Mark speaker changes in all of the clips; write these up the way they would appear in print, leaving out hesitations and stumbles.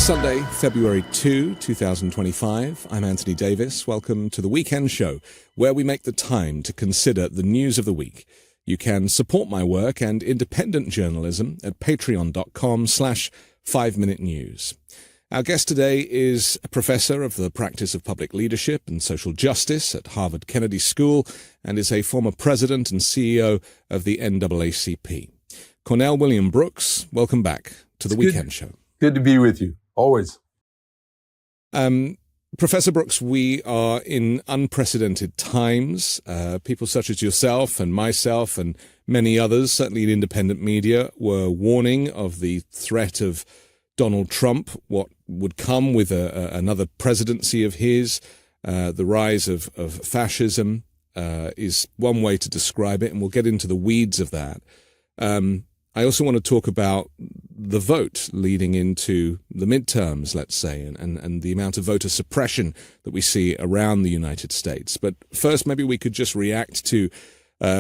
Speaker 1: Sunday, February 2, 2025. I'm Anthony Davis. Welcome to the Weekend Show, where we make the time to consider the news of the week. You can support my work and independent journalism at patreon.com/5minutenews. Our guest today is a professor of the practice of public leadership and social justice at Harvard Kennedy School and is a former president and CEO of the NAACP. Cornell William Brooks, welcome back to the Weekend Show.
Speaker 2: Good to be with you, always.
Speaker 1: Professor Brooks, we are in unprecedented times. People such as yourself and myself and many others, certainly in independent media, were warning of the threat of Donald Trump, what would come with another presidency of his. The rise of fascism is one way to describe it, and we'll get into the weeds of that. I also want to talk about the vote leading into the midterms, let's say, and the amount of voter suppression that we see around the United States. But first, maybe we could just react to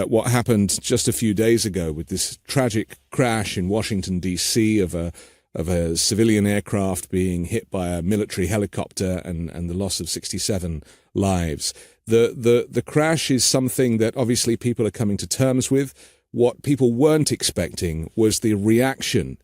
Speaker 1: what happened just a few days ago with this tragic crash in Washington, D.C. of a civilian aircraft being hit by a military helicopter and the loss of 67 lives. The crash is something that obviously people are coming to terms with. What people weren't expecting was the reaction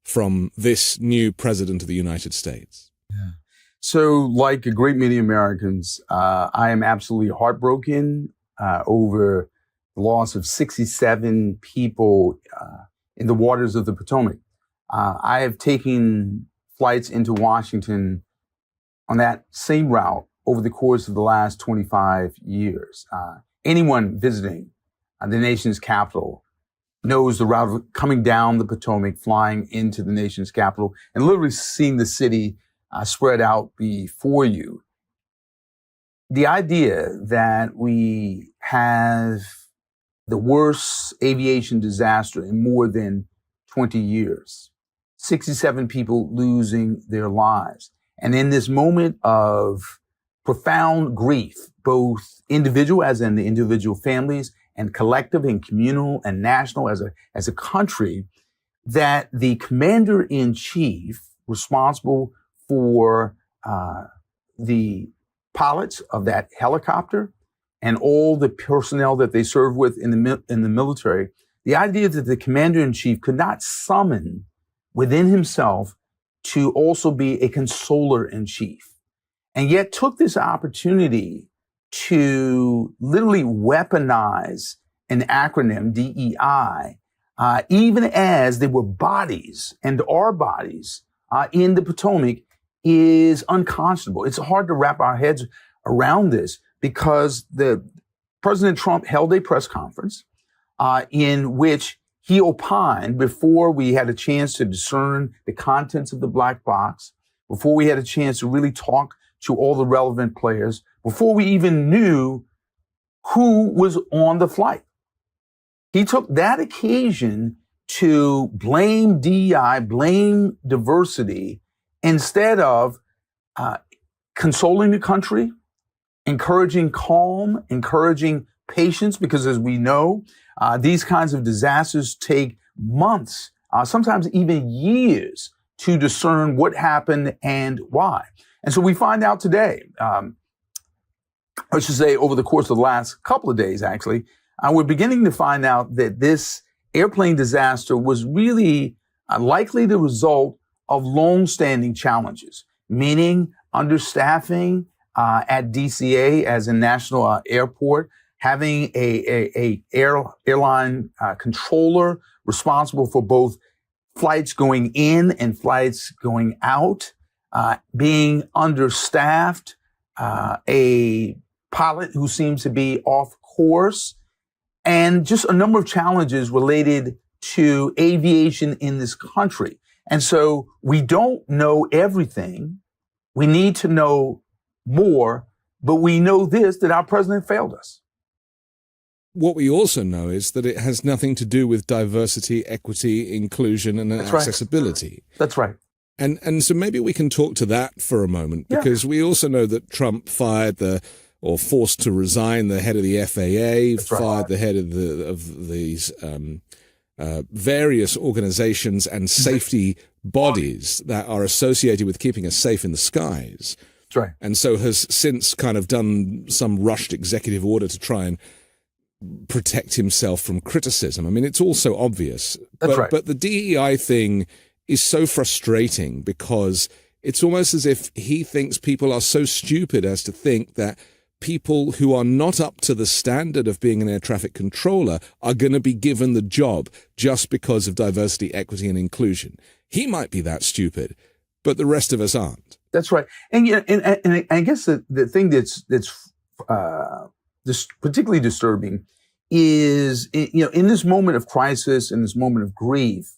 Speaker 1: from this new president of the United States.
Speaker 2: Yeah. So, like a great many Americans, I am absolutely heartbroken over the loss of 67 people in the waters of the Potomac. I have taken flights into Washington on that same route over the course of the last 25 years. Anyone visiting the nation's capital knows the route of coming down the Potomac, flying into the nation's capital, and literally seeing the city spread out before you. The idea that we have the worst aviation disaster in more than 20 years, 67 people losing their lives. And in this moment of profound grief, both individual, as in the individual families, and collective and communal and national as a country, that the commander-in-chief responsible for the pilots of that helicopter and all the personnel that they serve with in the military, the idea that the commander-in-chief could not summon within himself to also be a consoler-in-chief, and yet took this opportunity to literally weaponize an acronym, DEI, even as there were bodies and are bodies in the Potomac, is unconscionable. It's hard to wrap our heads around this because President Trump held a press conference in which he opined, before we had a chance to discern the contents of the black box, before we had a chance to really talk to all the relevant players, before we even knew who was on the flight. He took that occasion to blame DEI, blame diversity, instead of consoling the country, encouraging calm, encouraging patience, because as we know, these kinds of disasters take months, sometimes even years, to discern what happened and why. And so we find out today, I should say over the course of the last couple of days, actually, we're beginning to find out that this airplane disaster was really likely the result of long-standing challenges, meaning understaffing at DCA as a national airport, having a airline controller responsible for both flights going in and flights going out, being understaffed, a pilot who seems to be off course, and just a number of challenges related to aviation in this country. And so we don't know everything. We need to know more, but we know this, that our president failed us.
Speaker 1: What we also know is that it has nothing to do with diversity, equity, inclusion, and accessibility.
Speaker 2: That's right.
Speaker 1: And so maybe we can talk to that for a moment, because we also know that Trump fired or forced to resign the head of the FAA, fired the head of these various organizations and safety bodies that are associated with keeping us safe in the skies.
Speaker 2: That's right.
Speaker 1: And so has since kind of done some rushed executive order to try and protect himself from criticism. I mean, it's all so obvious.
Speaker 2: That's right.
Speaker 1: But the DEI thing is so frustrating because it's almost as if he thinks people are so stupid as to think that people who are not up to the standard of being an air traffic controller are going to be given the job just because of diversity, equity, and inclusion. He might be that stupid, but the rest of us aren't.
Speaker 2: That's right. And I guess the thing that's particularly disturbing is, in this moment of crisis, in this moment of grief,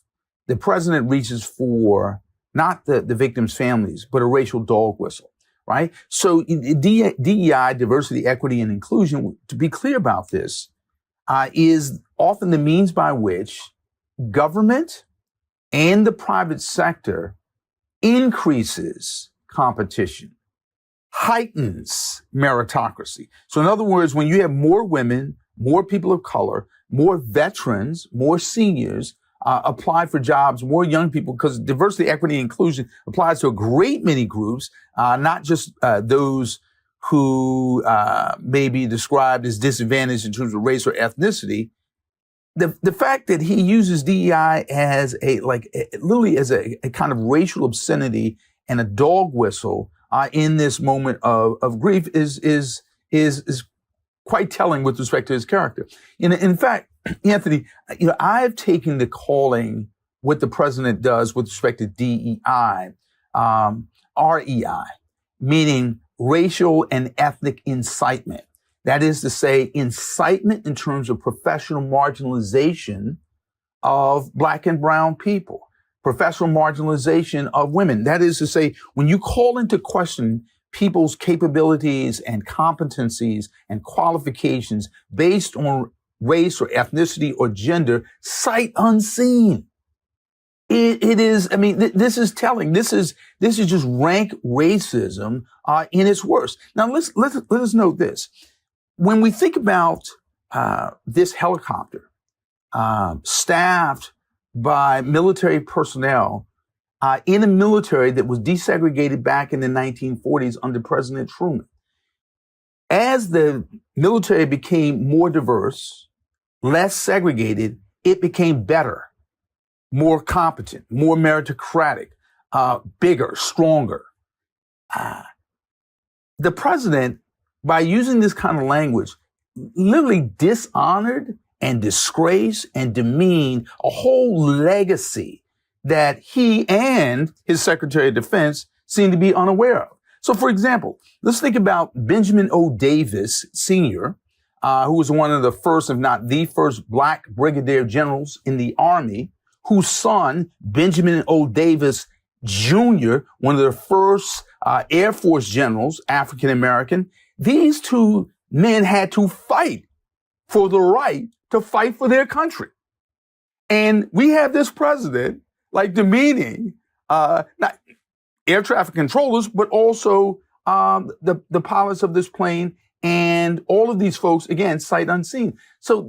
Speaker 2: the president reaches for not the victims' families, but a racial dog whistle, right? So DEI, diversity, equity, and inclusion, to be clear about this, is often the means by which government and the private sector increases competition, heightens meritocracy. So in other words, when you have more women, more people of color, more veterans, more seniors apply for jobs, more young people, because diversity, equity, and inclusion applies to a great many groups, not just those who may be described as disadvantaged in terms of race or ethnicity. The fact that he uses DEI as literally as a kind of racial obscenity and a dog whistle in this moment of grief is quite telling with respect to his character. In fact, Anthony, I've taken to calling what the president does with respect to DEI, REI, meaning racial and ethnic incitement. That is to say, incitement in terms of professional marginalization of Black and brown people, professional marginalization of women. That is to say, when you call into question people's capabilities and competencies and qualifications based on race or ethnicity or gender, sight unseen. It is, this is telling. This is just rank racism in its worst. Now, let us note this. When we think about this helicopter staffed by military personnel in a military that was desegregated back in the 1940s under President Truman, as the military became more diverse, less segregated, it became better, more competent, more meritocratic, bigger, stronger. The president, by using this kind of language, literally dishonored and disgraced and demeaned a whole legacy that he and his Secretary of Defense seem to be unaware of. So, for example, let's think about Benjamin O. Davis, Sr., who was one of the first, if not the first, Black brigadier generals in the Army, whose son, Benjamin O. Davis, Jr., one of the first Air Force generals, African American. These two men had to fight for the right to fight for their country. And we have this president demeaning not air traffic controllers, but also the pilots of this plane and all of these folks, again, sight unseen. So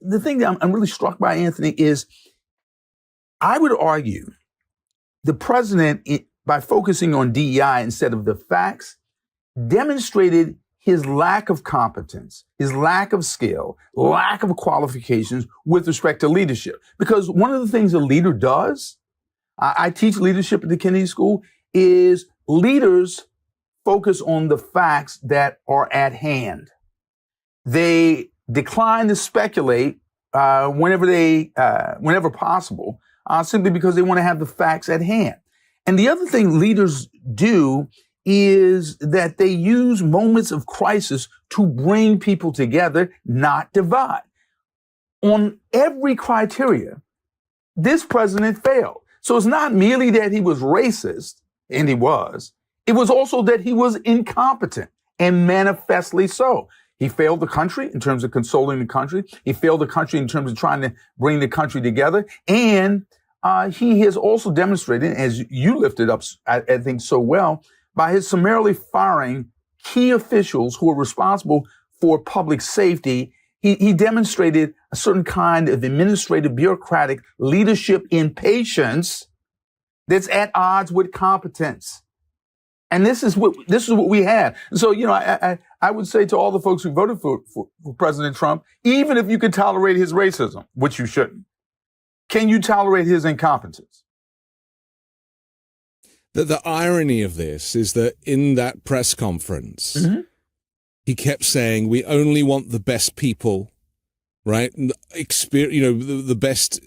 Speaker 2: the thing that I'm really struck by, Anthony, is I would argue the president, by focusing on DEI instead of the facts, demonstrated his lack of competence, his lack of skill, lack of qualifications with respect to leadership. Because one of the things a leader does, I teach leadership at the Kennedy School, is leaders focus on the facts that are at hand. They decline to speculate whenever possible, simply because they want to have the facts at hand. And the other thing leaders do is that they use moments of crisis to bring people together, not divide. On every criteria, this president failed. So it's not merely that he was racist, and he was. It was also that he was incompetent, and manifestly so. He failed the country in terms of consoling the country. He failed the country in terms of trying to bring the country together. And he has also demonstrated, as you lifted up, I think so well, by his summarily firing key officials who are responsible for public safety. He demonstrated a certain kind of administrative, bureaucratic leadership impatience that's at odds with competence. And this is what we have. So, I would say to all the folks who voted for President Trump, even if you could tolerate his racism, which you shouldn't, can you tolerate his incompetence?
Speaker 1: The irony of this is that in that press conference, he kept saying, we only want the best people, right? The best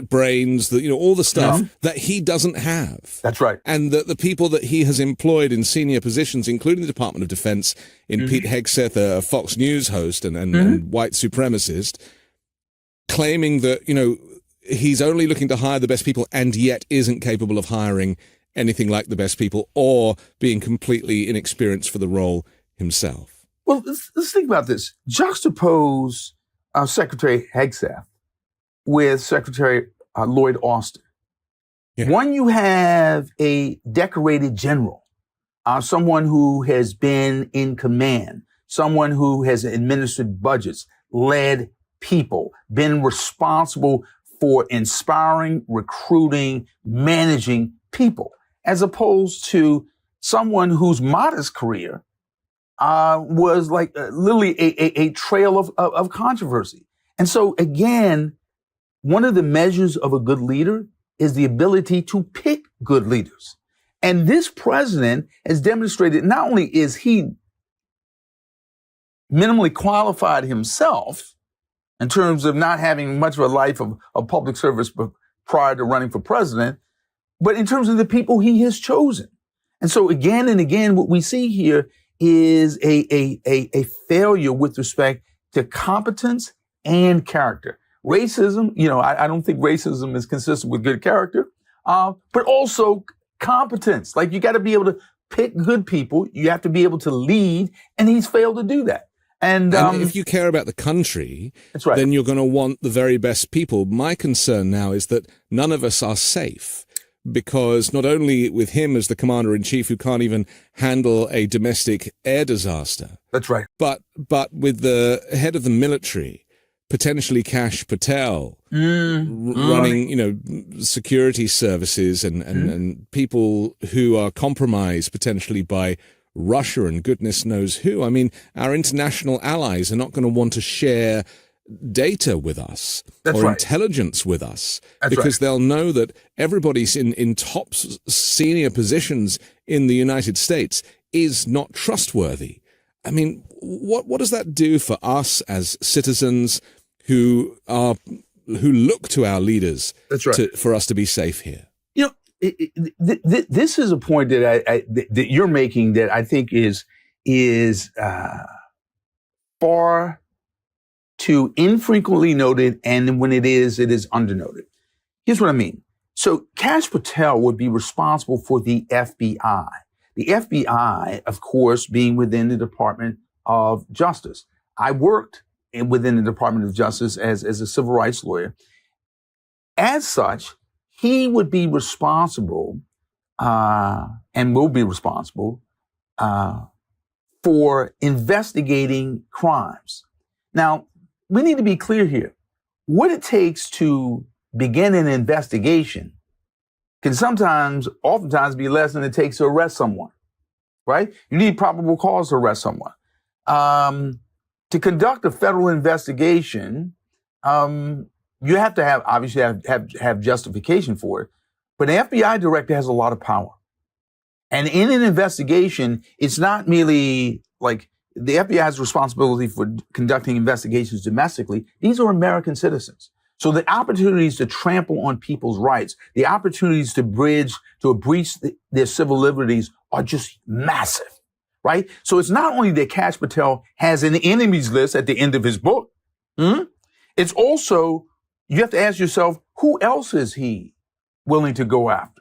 Speaker 1: brains, all the stuff that he doesn't have.
Speaker 2: That's right.
Speaker 1: And the people that he has employed in senior positions, including the Department of Defense, in Pete Hegseth, a Fox News host and white supremacist, claiming that, he's only looking to hire the best people and yet isn't capable of hiring anything like the best people or being completely inexperienced for the role himself.
Speaker 2: Well, let's think about this. Juxtapose Secretary Hegseth with Secretary Lloyd Austin.
Speaker 1: Yeah.
Speaker 2: One, you have a decorated general, someone who has been in command, someone who has administered budgets, led people, been responsible for inspiring, recruiting, managing people, as opposed to someone whose modest career was like literally a trail of controversy. And so again, one of the measures of a good leader is the ability to pick good leaders. And this president has demonstrated not only is he minimally qualified himself in terms of not having much of a life of public service prior to running for president, but in terms of the people he has chosen. And so again and again, what we see here is a failure with respect to competence and character. Racism, I don't think racism is consistent with good character, but also competence. Like, you got to be able to pick good people. You have to be able to lead, and he's failed to do that. And
Speaker 1: if you care about the country,
Speaker 2: that's right,
Speaker 1: then you're going to want the very best people. My concern now is that none of us are safe, because not only with him as the commander-in-chief who can't even handle a domestic air disaster.
Speaker 2: That's right.
Speaker 1: But with the head of the military, potentially Kash Patel, running, security services and people who are compromised potentially by Russia and goodness knows who. I mean, our international allies are not going to want to share data with us intelligence with us, because they'll know that everybody's in top senior positions in the United States is not trustworthy. I mean, what does that do for us as citizens who look to our leaders for us to be safe here?
Speaker 2: This is a point that you're making that I think is far too infrequently noted, and when it is undernoted. Here's what I mean. So Kash Patel would be responsible for the FBI. The FBI, of course, being within the Department of Justice. I worked within the Department of Justice as a civil rights lawyer. As such, he would be responsible and will be responsible for investigating crimes. Now, we need to be clear here. What it takes to begin an investigation can oftentimes be less than it takes to arrest someone, right? You need probable cause to arrest someone. To conduct a federal investigation, you have to obviously have justification for it, but an FBI director has a lot of power. And in an investigation, it's not merely like the FBI has responsibility for conducting investigations domestically. These are American citizens. So the opportunities to trample on people's rights, the opportunities to breach their civil liberties are just massive, right? So it's not only that Kash Patel has an enemies list at the end of his book. It's also, you have to ask yourself, who else is he willing to go after?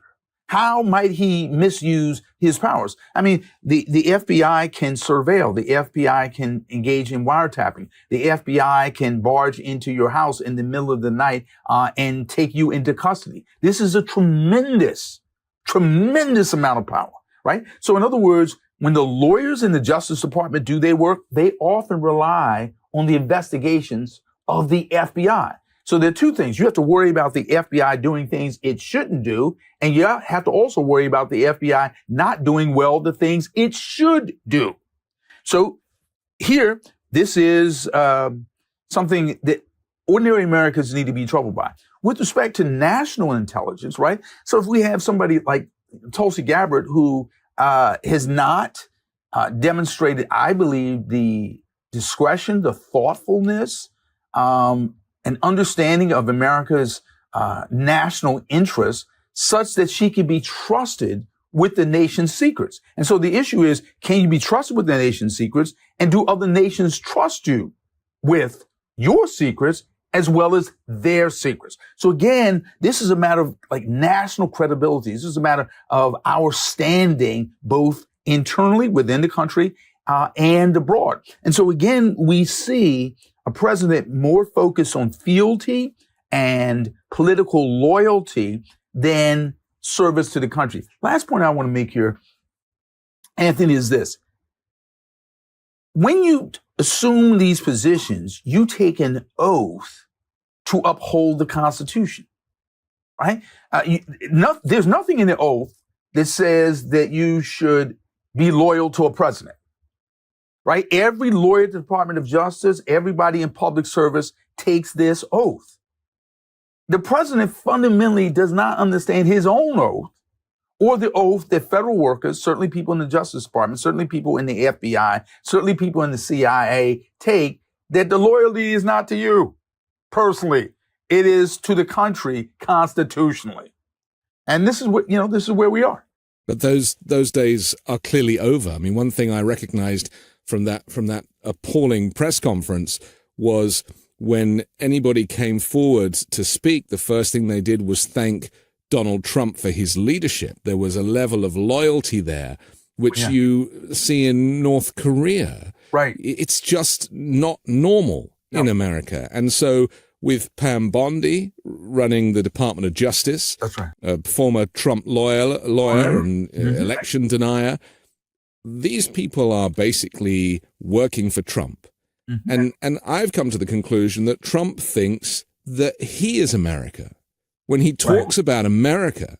Speaker 2: How might he misuse his powers? I mean, the FBI can surveil. The FBI can engage in wiretapping. The FBI can barge into your house in the middle of the night and take you into custody. This is a tremendous amount of power, right? So in other words, when the lawyers in the Justice Department do their work, they often rely on the investigations of the FBI. So there are two things. You have to worry about the FBI doing things it shouldn't do, and you have to also worry about the FBI not doing well the things it should do. So here, this is something that ordinary Americans need to be troubled by. With respect to national intelligence, right? So if we have somebody like Tulsi Gabbard who has not demonstrated, I believe, the discretion, the thoughtfulness, an understanding of America's national interests such that she can be trusted with the nation's secrets. And so the issue is, can you be trusted with the nation's secrets, and do other nations trust you with your secrets as well as their secrets? So again, this is a matter of like national credibility. This is a matter of our standing both internally within the country and abroad. And so again, we see a president more focused on fealty and political loyalty than service to the country. Last point I want to make here, Anthony, is this. When you assume these positions, you take an oath to uphold the Constitution, right? There's nothing in the oath that says that you should be loyal to a president. Right? Every lawyer at the Department of Justice, everybody in public service takes this oath. The president fundamentally does not understand his own oath or the oath that federal workers, certainly people in the Justice Department, certainly people in the FBI, certainly people in the CIA take, that the loyalty is not to you personally. It is to the country constitutionally. And this is what, this is where we are.
Speaker 1: But those days are clearly over. I mean, one thing I recognized from that appalling press conference was when anybody came forward to speak, the first thing they did was thank Donald Trump for his leadership. There was a level of loyalty there, which you see in North Korea.
Speaker 2: Right.
Speaker 1: It's just not normal in America. And so with Pam Bondi running the Department of Justice,
Speaker 2: that's right,
Speaker 1: a former Trump lawyer and election denier, these people are basically working for Trump. And I've come to the conclusion that Trump thinks that he is America. When he talks about America,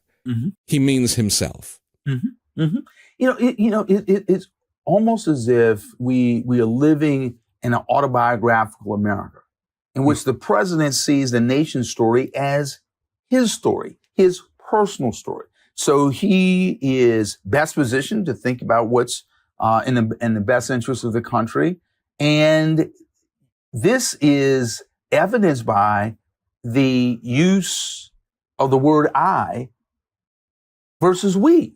Speaker 1: he means himself.
Speaker 2: It's almost as if we are living in an autobiographical America in which the president sees the nation's story as his story, his personal story. So he is best positioned to think about what's in the best interest of the country. And this is evidenced by the use of the word I versus we.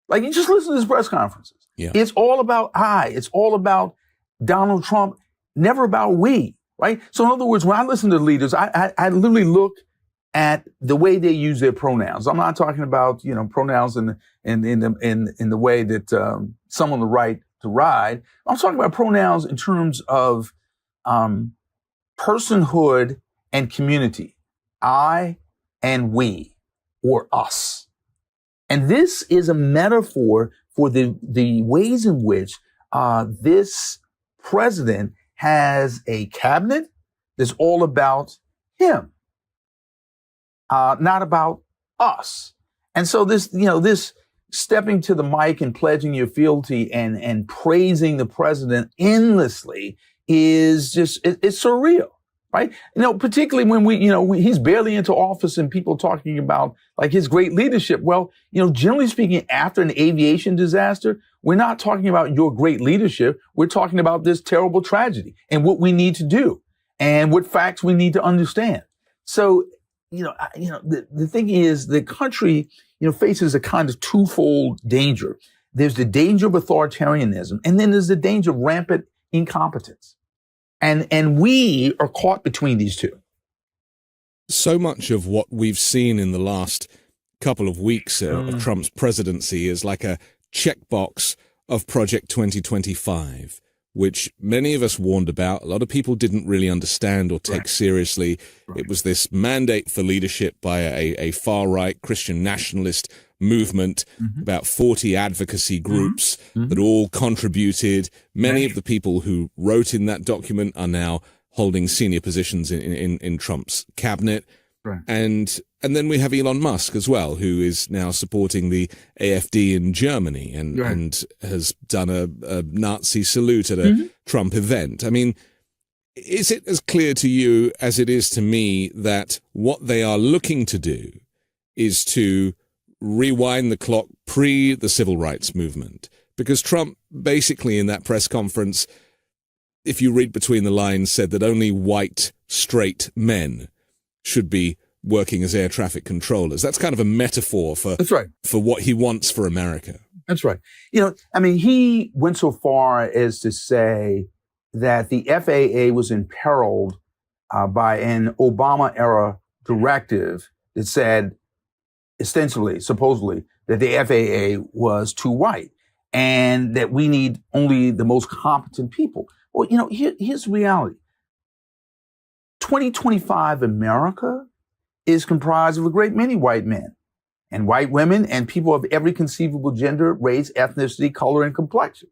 Speaker 2: Like, you just listen to his press conferences.
Speaker 1: Yeah.
Speaker 2: It's all about I. It's all about Donald Trump, never about we, right? So in other words, when I listen to leaders, I literally look at the way they use their pronouns. I'm not talking about, pronouns in the way that some on the right to ride. I'm talking about pronouns in terms of personhood and community. I and we, or us. And this is a metaphor for the ways in which this president has a cabinet that's all about him, not about us. And so this stepping to the mic and pledging your fealty and praising the president endlessly is just, it's surreal. Right? Particularly when he's barely into office and people talking about like his great leadership. Well, generally speaking, after an aviation disaster, we're not talking about your great leadership. We're talking about this terrible tragedy and what we need to do and what facts we need to understand. So, the thing is the country, faces a kind of twofold danger. There's the danger of authoritarianism, and then there's the danger of rampant incompetence. And we are caught between these two.
Speaker 1: So much of what we've seen in the last couple of weeks of Trump's presidency is like a checkbox of Project 2025, which many of us warned about. A lot of people didn't really understand or take seriously. It was this mandate for leadership by a far-right Christian nationalist movement, about 40 advocacy groups that all contributed. Many of the people who wrote in that document are now holding senior positions in Trump's cabinet.
Speaker 2: Right.
Speaker 1: And then we have Elon Musk as well, who is now supporting the AfD in Germany and has done a Nazi salute at a Trump event. I mean, is it as clear to you as it is to me that what they are looking to do is to rewind the clock pre the civil rights movement? Because Trump basically in that press conference, if you read between the lines, said that only white, straight men should be working as air traffic controllers. That's kind of a metaphor for what he wants for America.
Speaker 2: That's right. I mean, he went so far as to say that the FAA was imperiled by an Obama-era directive that said, ostensibly, supposedly, that the FAA was too white and that we need only the most competent people. Well, here's the reality. 2025 America is comprised of a great many white men and white women and people of every conceivable gender, race, ethnicity, color, and complexion.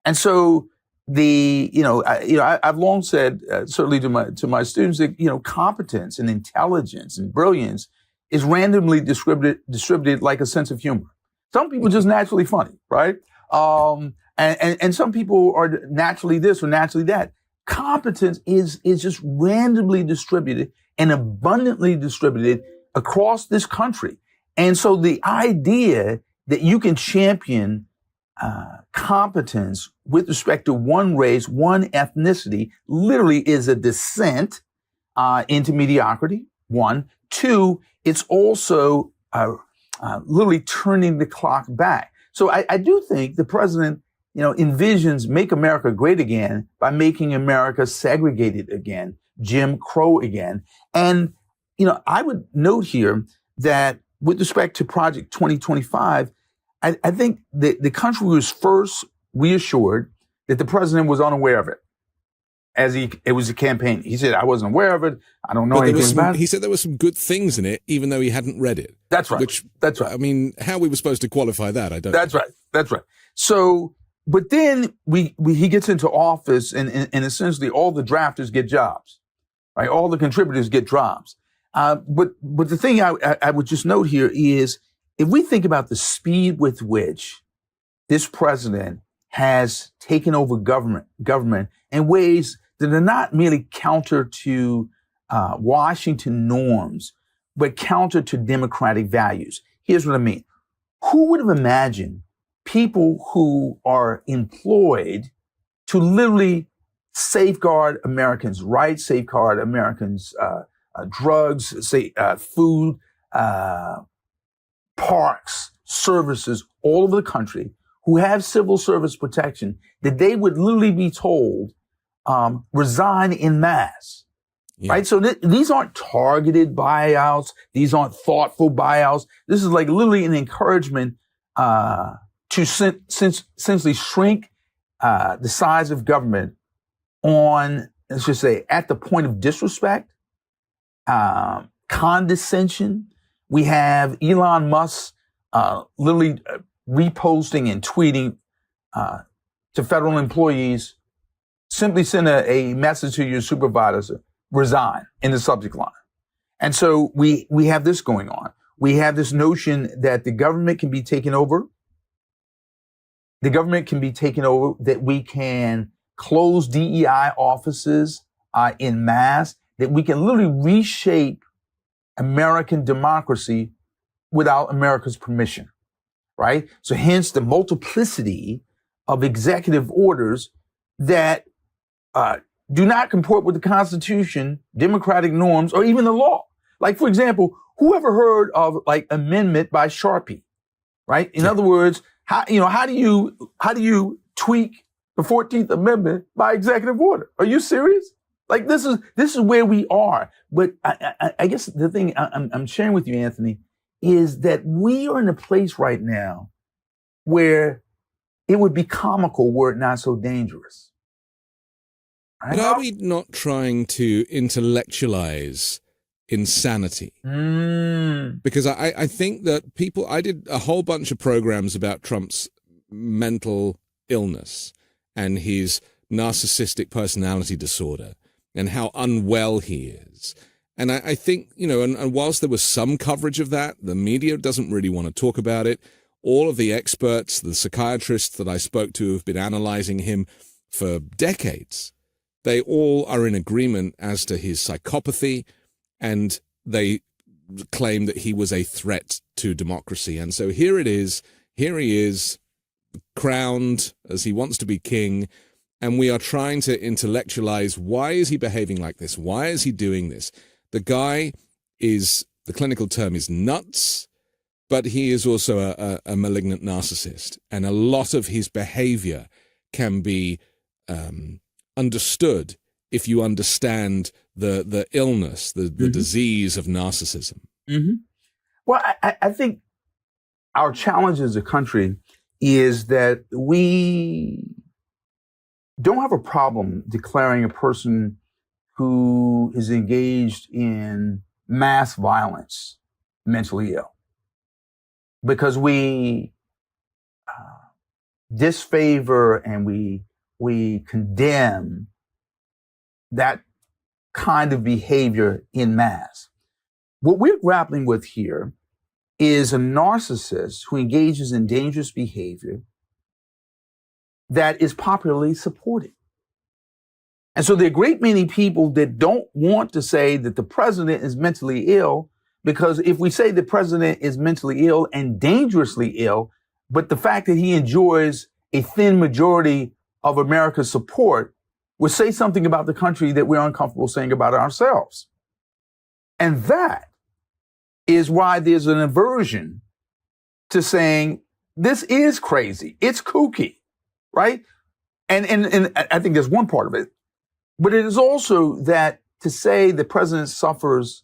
Speaker 2: And so I've long said, certainly to my students, that, competence and intelligence and brilliance is randomly distributed like a sense of humor. Some people are just naturally funny, right? And some people are naturally this or naturally that. Competence is just randomly distributed and abundantly distributed across this country. And so the idea that you can champion competence with respect to one race, one ethnicity, literally is a descent into mediocrity, one. Two, it's also literally turning the clock back. So I do think the president, envisions Make America Great Again by making America segregated again, Jim Crow again. And, I would note here that with respect to Project 2025, I think the country was first reassured that the president was unaware of it as it was a campaign. He said, I wasn't aware of it. I don't know anything about it.
Speaker 1: He said there were some good things in it, even though he hadn't read it.
Speaker 2: That's right. That's right.
Speaker 1: I mean, how we were supposed to qualify that, I don't know.
Speaker 2: That's right. So, but then he gets into office and essentially all the drafters get jobs, right? All the contributors get jobs. But the thing I would just note here is if we think about the speed with which this president has taken over government in ways that are not merely counter to Washington norms, but counter to democratic values. Here's what I mean. Who would have imagined people who are employed to literally safeguard Americans' rights, safeguard Americans' drugs, food, parks, services all over the country, who have civil service protection, that they would literally be told, resign en masse, right? So these aren't targeted buyouts. These aren't thoughtful buyouts. This is like literally an encouragement to essentially shrink the size of government on, let's just say, at the point of disrespect, condescension. We have Elon Musk literally reposting and tweeting to federal employees, simply send a message to your supervisor, resign, in the subject line. And so we have this going on. We have this notion that the government can be taken over. The government can be taken over, that we can close DEI offices en masse, that we can literally reshape American democracy without America's permission, right? So hence the multiplicity of executive orders that do not comport with the Constitution, democratic norms, or even the law. Like, for example, who ever heard of like amendment by Sharpie, right? In other words, how do you tweak the 14th Amendment by executive order? Are you serious? Like, this is where we are. But I guess the thing I'm sharing with you, Anthony, is that we are in a place right now where it would be comical were it not so dangerous. Right?
Speaker 1: But are we not trying to intellectualize insanity? Because I think that I did a whole bunch of programs about Trump's mental illness and his narcissistic personality disorder. and how unwell he is. And I think, and whilst there was some coverage of that, the media doesn't really want to talk about it. All of the experts, the psychiatrists that I spoke to have been analyzing him for decades. They all are in agreement as to his psychopathy, and they claim that he was a threat to democracy. And so here he is, crowned as he wants to be king, and we are trying to intellectualize, why is he behaving like this? Why is he doing this? The guy is, the clinical term is nuts, but he is also a malignant narcissist. And a lot of his behavior can be understood if you understand the illness, the disease of narcissism.
Speaker 2: Mm-hmm. Well, I think our challenge as a country is that we don't have a problem declaring a person who is engaged in mass violence mentally ill, because we disfavor and we condemn that kind of behavior in mass. What we're grappling with here is a narcissist who engages in dangerous behavior that is popularly supported. And so there are a great many people that don't want to say that the president is mentally ill, because if we say the president is mentally ill and dangerously ill, but the fact that he enjoys a thin majority of America's support would say something about the country that we're uncomfortable saying about ourselves. And that is why there's an aversion to saying this is crazy. It's kooky, right? And I think there's one part of it. But it is also that to say the president suffers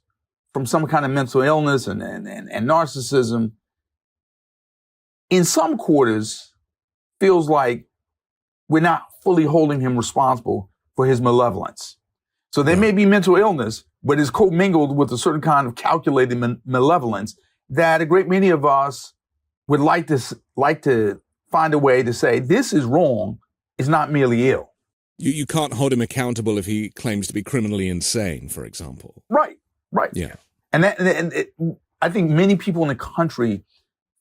Speaker 2: from some kind of mental illness and narcissism, in some quarters, feels like we're not fully holding him responsible for his malevolence. So there may be mental illness, but it's commingled with a certain kind of calculated malevolence that a great many of us would like to find a way to say, this is wrong, it's not merely ill.
Speaker 1: You can't hold him accountable if he claims to be criminally insane, for example.
Speaker 2: Right.
Speaker 1: Yeah.
Speaker 2: And I think many people in the country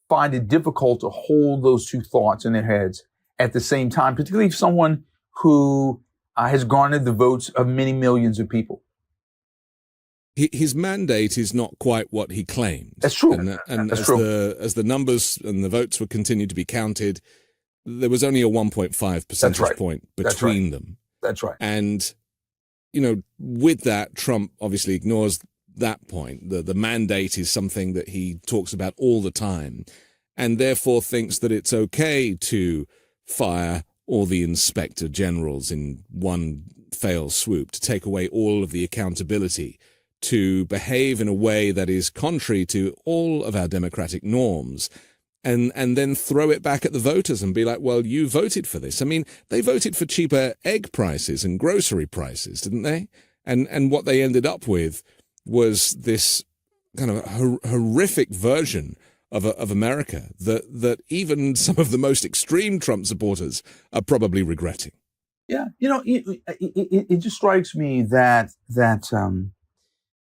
Speaker 2: find it difficult to hold those two thoughts in their heads at the same time, particularly if someone who has garnered the votes of many millions of people.
Speaker 1: His mandate is not quite what he claimed.
Speaker 2: That's true.
Speaker 1: And
Speaker 2: That's
Speaker 1: as
Speaker 2: true.
Speaker 1: the numbers and the votes were continued to be counted, there was only a 1.5 percentage point between them.
Speaker 2: That's right.
Speaker 1: And, with that, Trump obviously ignores that point. The mandate is something that he talks about all the time, and therefore thinks that it's okay to fire all the inspector generals in one fell swoop, to take away all of the accountability, to behave in a way that is contrary to all of our democratic norms, and then throw it back at the voters and be like, well, you voted for this. I mean, they voted for cheaper egg prices and grocery prices, didn't they? And what they ended up with was this kind of horrific version of America that even some of the most extreme Trump supporters are probably regretting.
Speaker 2: Yeah, it just strikes me that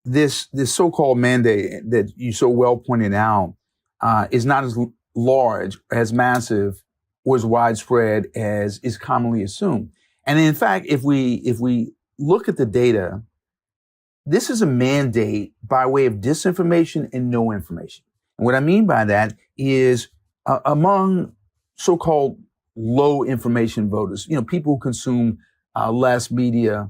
Speaker 2: this so-called mandate that you so well pointed out is not as large, as massive, or as widespread as is commonly assumed. And in fact, if we look at the data, this is a mandate by way of disinformation and no information. And what I mean by that is among so-called low information voters, people who consume less media,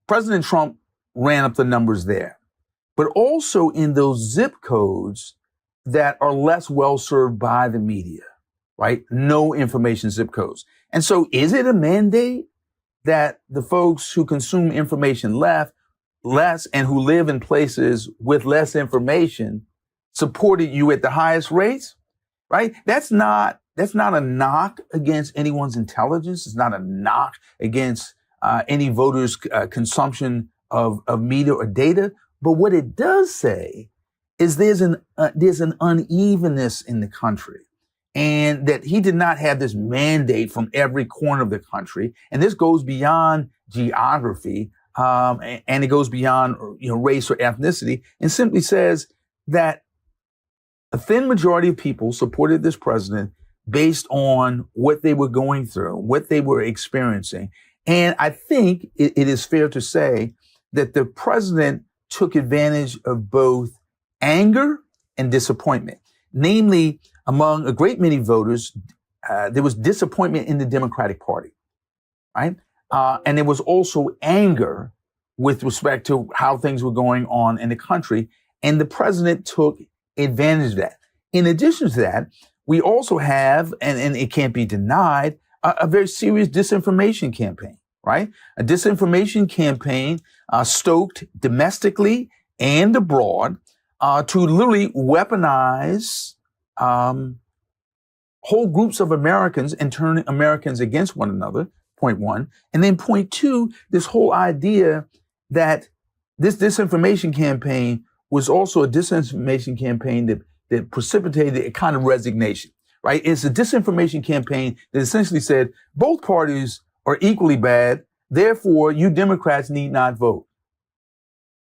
Speaker 2: President Trump ran up the numbers there, but also in those zip codes that are less well served by the media, right? No information zip codes. And so is it a mandate that the folks who consume information less and who live in places with less information supported you at the highest rates, right? That's not a knock against anyone's intelligence. It's not a knock against any voter's consumption of media or data. But what it does say is there's an unevenness in the country. and that he did not have this mandate from every corner of the country. And this goes beyond geography, and it goes beyond, race or ethnicity, and simply says that a thin majority of people supported this president based on what they were going through, what they were experiencing. And I think it is fair to say that the president took advantage of both anger and disappointment. Namely, among a great many voters, there was disappointment in the Democratic Party, right? And there was also anger with respect to how things were going on in the country. And the president took advantage of that. In addition to that, we also have, and it can't be denied, a very serious disinformation campaign, right? A disinformation campaign stoked domestically and abroad to literally weaponize whole groups of Americans and turn Americans against one another, point one. And then point two, this whole idea that this disinformation campaign was also a disinformation campaign that precipitated a kind of resignation, right? It's a disinformation campaign that essentially said both parties are equally bad, therefore you Democrats need not vote.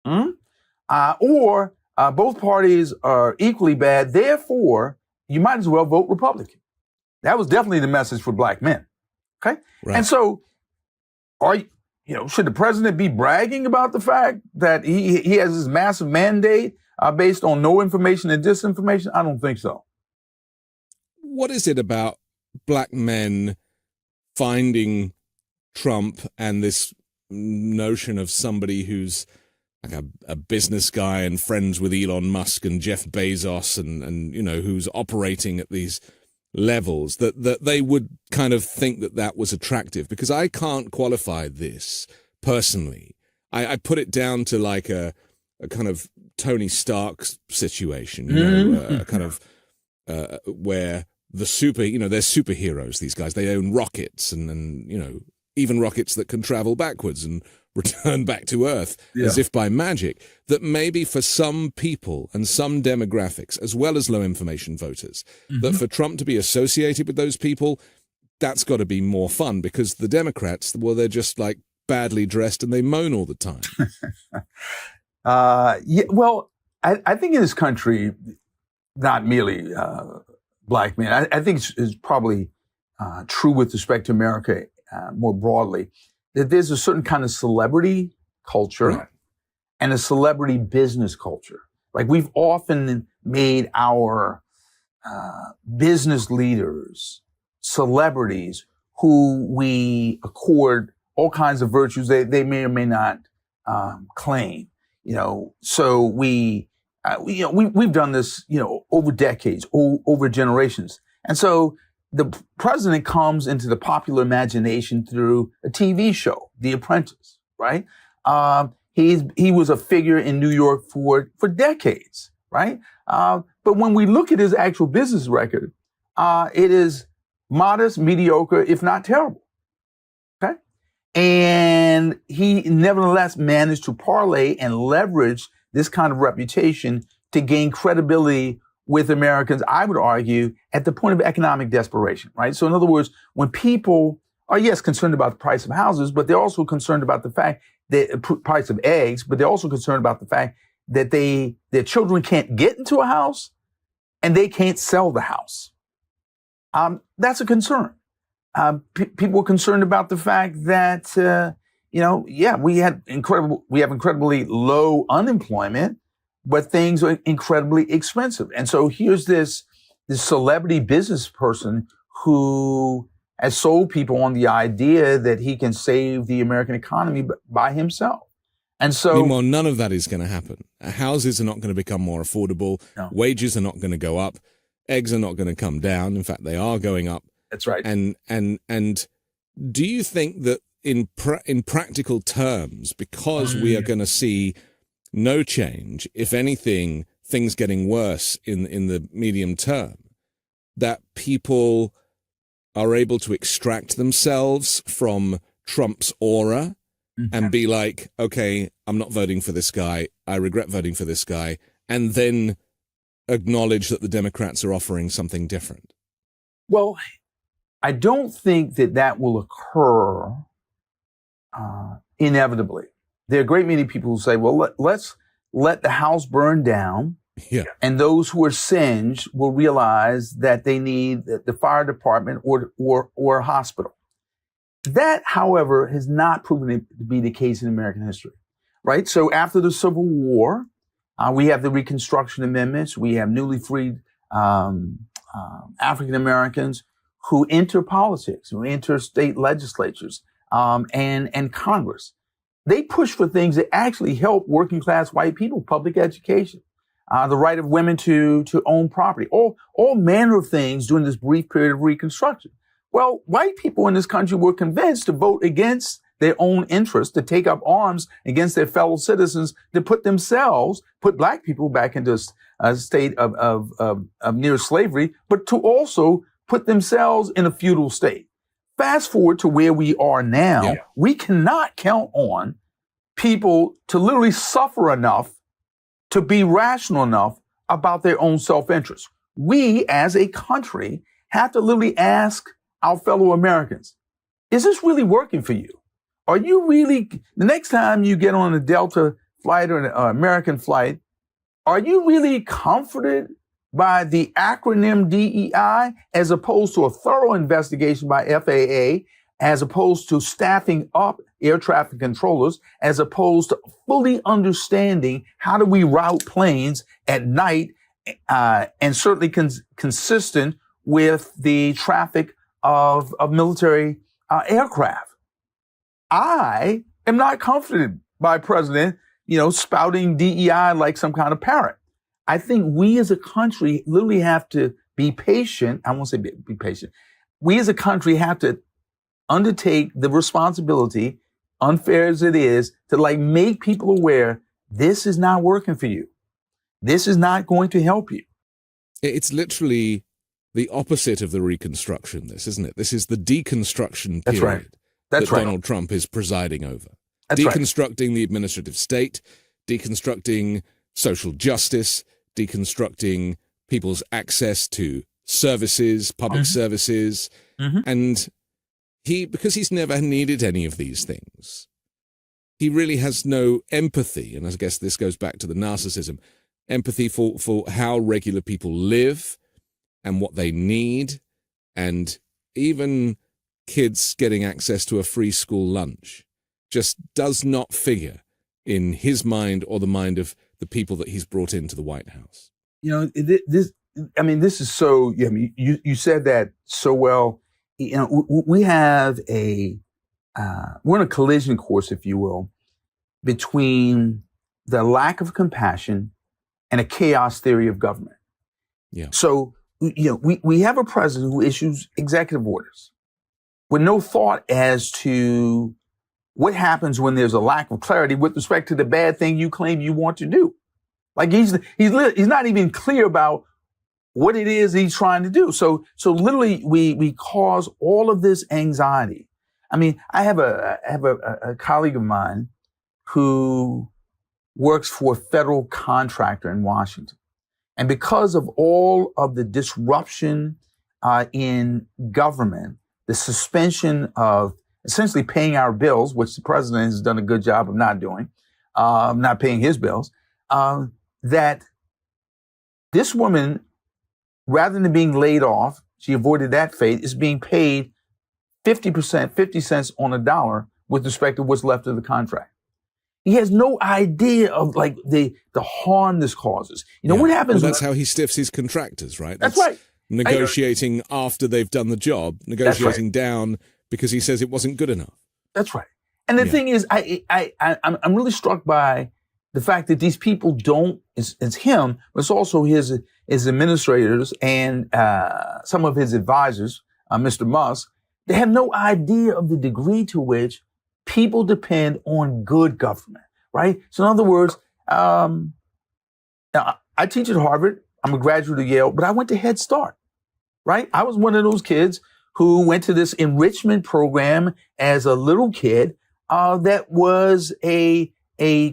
Speaker 2: Or both parties are equally bad, therefore you might as well vote Republican. That was definitely the message for black men, okay? Right. And so should the president be bragging about the fact that he has this massive mandate based on no information and disinformation? I don't think so.
Speaker 1: What is it about black men finding Trump and this notion of somebody who's like a business guy and friends with Elon Musk and Jeff Bezos and who's operating at these levels that they would kind of think that was attractive? Because I can't qualify this personally. I put it down to like a kind of Tony Stark situation, kind of where they're superheroes, these guys. They own rockets and even rockets that can travel backwards and return back to Earth as if by magic. That maybe for some people and some demographics, as well as low information voters, that for Trump to be associated with those people, that's got to be more fun, because the Democrats, well, they're just like badly dressed and they moan all the time.
Speaker 2: I think in this country, not merely black men, I think it's probably true with respect to America more broadly, that there's a certain kind of celebrity culture and a celebrity business culture. Like, we've often made our business leaders celebrities who we accord all kinds of virtues they may or may not claim. So we've done this, over decades, over generations. And so the president comes into the popular imagination through a TV show, The Apprentice, right? He was a figure in New York for decades, right? But when we look at his actual business record, it is modest, mediocre, if not terrible, okay? And he nevertheless managed to parlay and leverage this kind of reputation to gain credibility with Americans, I would argue, at the point of economic desperation, right? So in other words, when people are, yes, concerned about the price of houses, but they're also concerned about the fact that price of eggs, but they're also concerned about the fact that their children can't get into a house and they can't sell the house. That's a concern. People are concerned about the fact that, we have incredibly low unemployment, but things are incredibly expensive. And so here's this celebrity business person who has sold people on the idea that he can save the American economy by himself. And so,
Speaker 1: meanwhile, none of that is going to happen. Houses are not going to become more affordable. No. Wages are not going to go up. Eggs are not going to come down. In fact, they are going up.
Speaker 2: That's right.
Speaker 1: And do you think that in practical terms, because we are going to see no change, if anything, things getting worse in the medium term, that people are able to extract themselves from Trump's aura and be like, okay, I'm not voting for this guy. I regret voting for this guy. And then acknowledge that the Democrats are offering something different?
Speaker 2: Well, I don't think that will occur inevitably. There are a great many people who say, well, let's let the house burn down.
Speaker 1: Yeah.
Speaker 2: And those who are singed will realize that they need the fire department or a hospital. That, however, has not proven to be the case in American history, right? So after the Civil War, we have the Reconstruction Amendments. We have newly freed African Americans who enter politics, who enter state legislatures and Congress. They push for things that actually help working class white people, public education, the right of women to own property, all manner of things during this brief period of Reconstruction. Well, white people in this country were convinced to vote against their own interests, to take up arms against their fellow citizens, to put black people back into a state of near slavery, but to also put themselves in a feudal state. Fast forward to where we are now, we cannot count on people to literally suffer enough to be rational enough about their own self-interest. We, as a country, have to literally ask our fellow Americans, is this really working for you? Are you really, the next time you get on a Delta flight or an American flight, are you really comforted by the acronym DEI as opposed to a thorough investigation by FAA, as opposed to staffing up air traffic controllers, as opposed to fully understanding how do we route planes at night and certainly consistent with the traffic of military aircraft. I am not comforted by President, spouting DEI like some kind of parrot. I think we as a country literally have to be patient. I won't say be patient. We as a country have to undertake the responsibility, unfair as it is, to make people aware this is not working for you. This is not going to help you.
Speaker 1: It's literally the opposite of the Reconstruction, this, isn't it? This is the deconstruction period that Donald Trump is presiding over.
Speaker 2: That's
Speaker 1: deconstructing the administrative state, deconstructing social justice, deconstructing people's access to services, public services. And because he's never needed any of these things, he really has no empathy. And I guess this goes back to the narcissism, empathy for how regular people live and what they need, and even kids getting access to a free school lunch just does not figure in his mind or the mind of the people that he's brought into the White House.
Speaker 2: This is so, you said that so well. We have we're in a collision course, if you will, between the lack of compassion and a chaos theory of government.
Speaker 1: Yeah.
Speaker 2: So, we have a president who issues executive orders with no thought as to what happens when there's a lack of clarity with respect to the bad thing you claim you want to do. He's not even clear about what it is he's trying to do. So literally we cause all of this anxiety. I have a colleague of mine who works for a federal contractor in Washington. And because of all of the disruption in government, the suspension of essentially paying our bills, which the president has done a good job of not doing, not paying his bills, that this woman, rather than being laid off, she avoided that fate, is being paid 50%, 50 cents on a dollar with respect to what's left of the contract. He has no idea of the harm this causes. What happens?
Speaker 1: Well, that's how he stiffs his contractors, right?
Speaker 2: That's right.
Speaker 1: Negotiating after they've done the job, negotiating down because he says it wasn't good enough.
Speaker 2: That's right. And the thing is, I'm really struck by the fact that these people don't, it's him, but it's also his administrators and some of his advisors, Mr. Musk. They have no idea of the degree to which people depend on good government, right? So in other words, now I teach at Harvard. I'm a graduate of Yale, but I went to Head Start, right? I was one of those kids who went to this enrichment program as a little kid that was a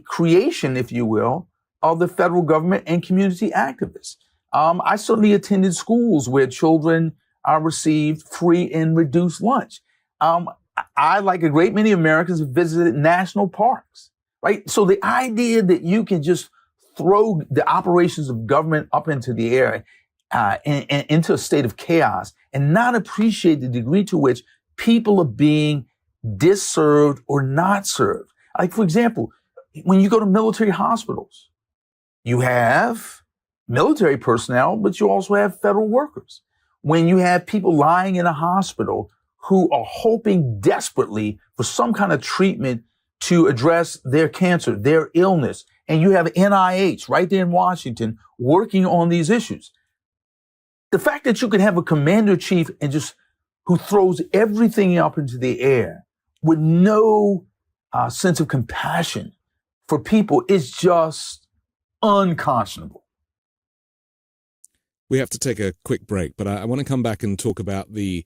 Speaker 2: creation, if you will, of the federal government and community activists. I certainly attended schools where children received free and reduced lunch. I, like a great many Americans, have visited national parks, right? So the idea that you can just throw the operations of government up into the air and into a state of chaos and not appreciate the degree to which people are being disserved or not served. Like, for example, when you go to military hospitals, you have military personnel, but you also have federal workers. When you have people lying in a hospital who are hoping desperately for some kind of treatment to address their cancer, their illness, and you have NIH right there in Washington working on these issues. The fact that you can have a commander-in-chief and just who throws everything up into the air with no sense of compassion for people is just unconscionable.
Speaker 1: We have to take a quick break, but I want to come back and talk about the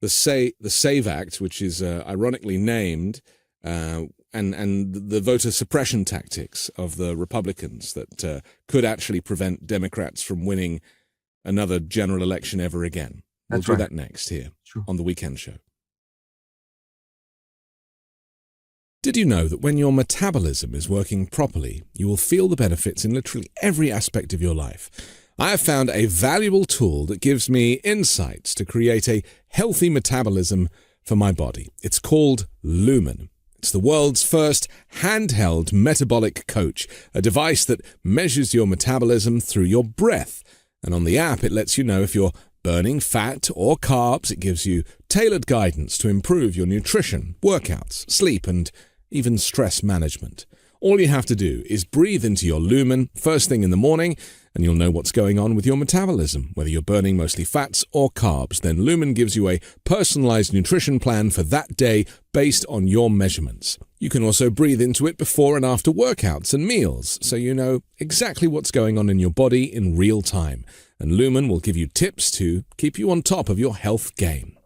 Speaker 1: SAVE Act, which is ironically named, and the voter suppression tactics of the Republicans that could actually prevent Democrats from winning another general election ever again. We'll do that next here on The Weekend Show. Did you know that when your metabolism is working properly, you will feel the benefits in literally every aspect of your life? I have found a valuable tool that gives me insights to create a healthy metabolism for my body. It's called Lumen. It's the world's first handheld metabolic coach, a device that measures your metabolism through your breath. And on the app, it lets you know if you're burning fat or carbs. It gives you tailored guidance to improve your nutrition, workouts, sleep, and even stress management. All you have to do is breathe into your Lumen first thing in the morning, and you'll know what's going on with your metabolism, whether you're burning mostly fats or carbs. Then Lumen gives you a personalized nutrition plan for that day based on your measurements. You can also breathe into it before and after workouts and meals, so you know exactly what's going on in your body in real time. And Lumen will give you tips to keep you on top of your health game.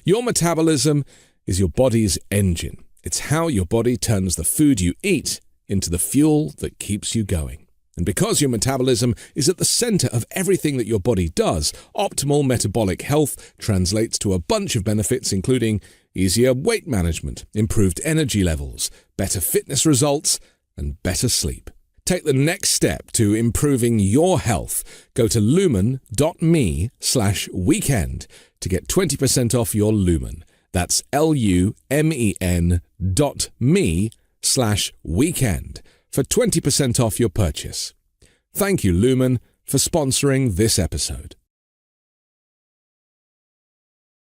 Speaker 1: Your metabolism is your body's engine. It's how your body turns the food you eat into the fuel that keeps you going. And because your metabolism is at the center of everything that your body does, optimal metabolic health translates to a bunch of benefits, including easier weight management, improved energy levels, better fitness results, and better sleep. Take the next step to improving your health. Go to lumen.me/weekend to get 20% off your Lumen. That's lumen.me/weekend for 20% off your purchase. Thank you, Lumen, for sponsoring this episode.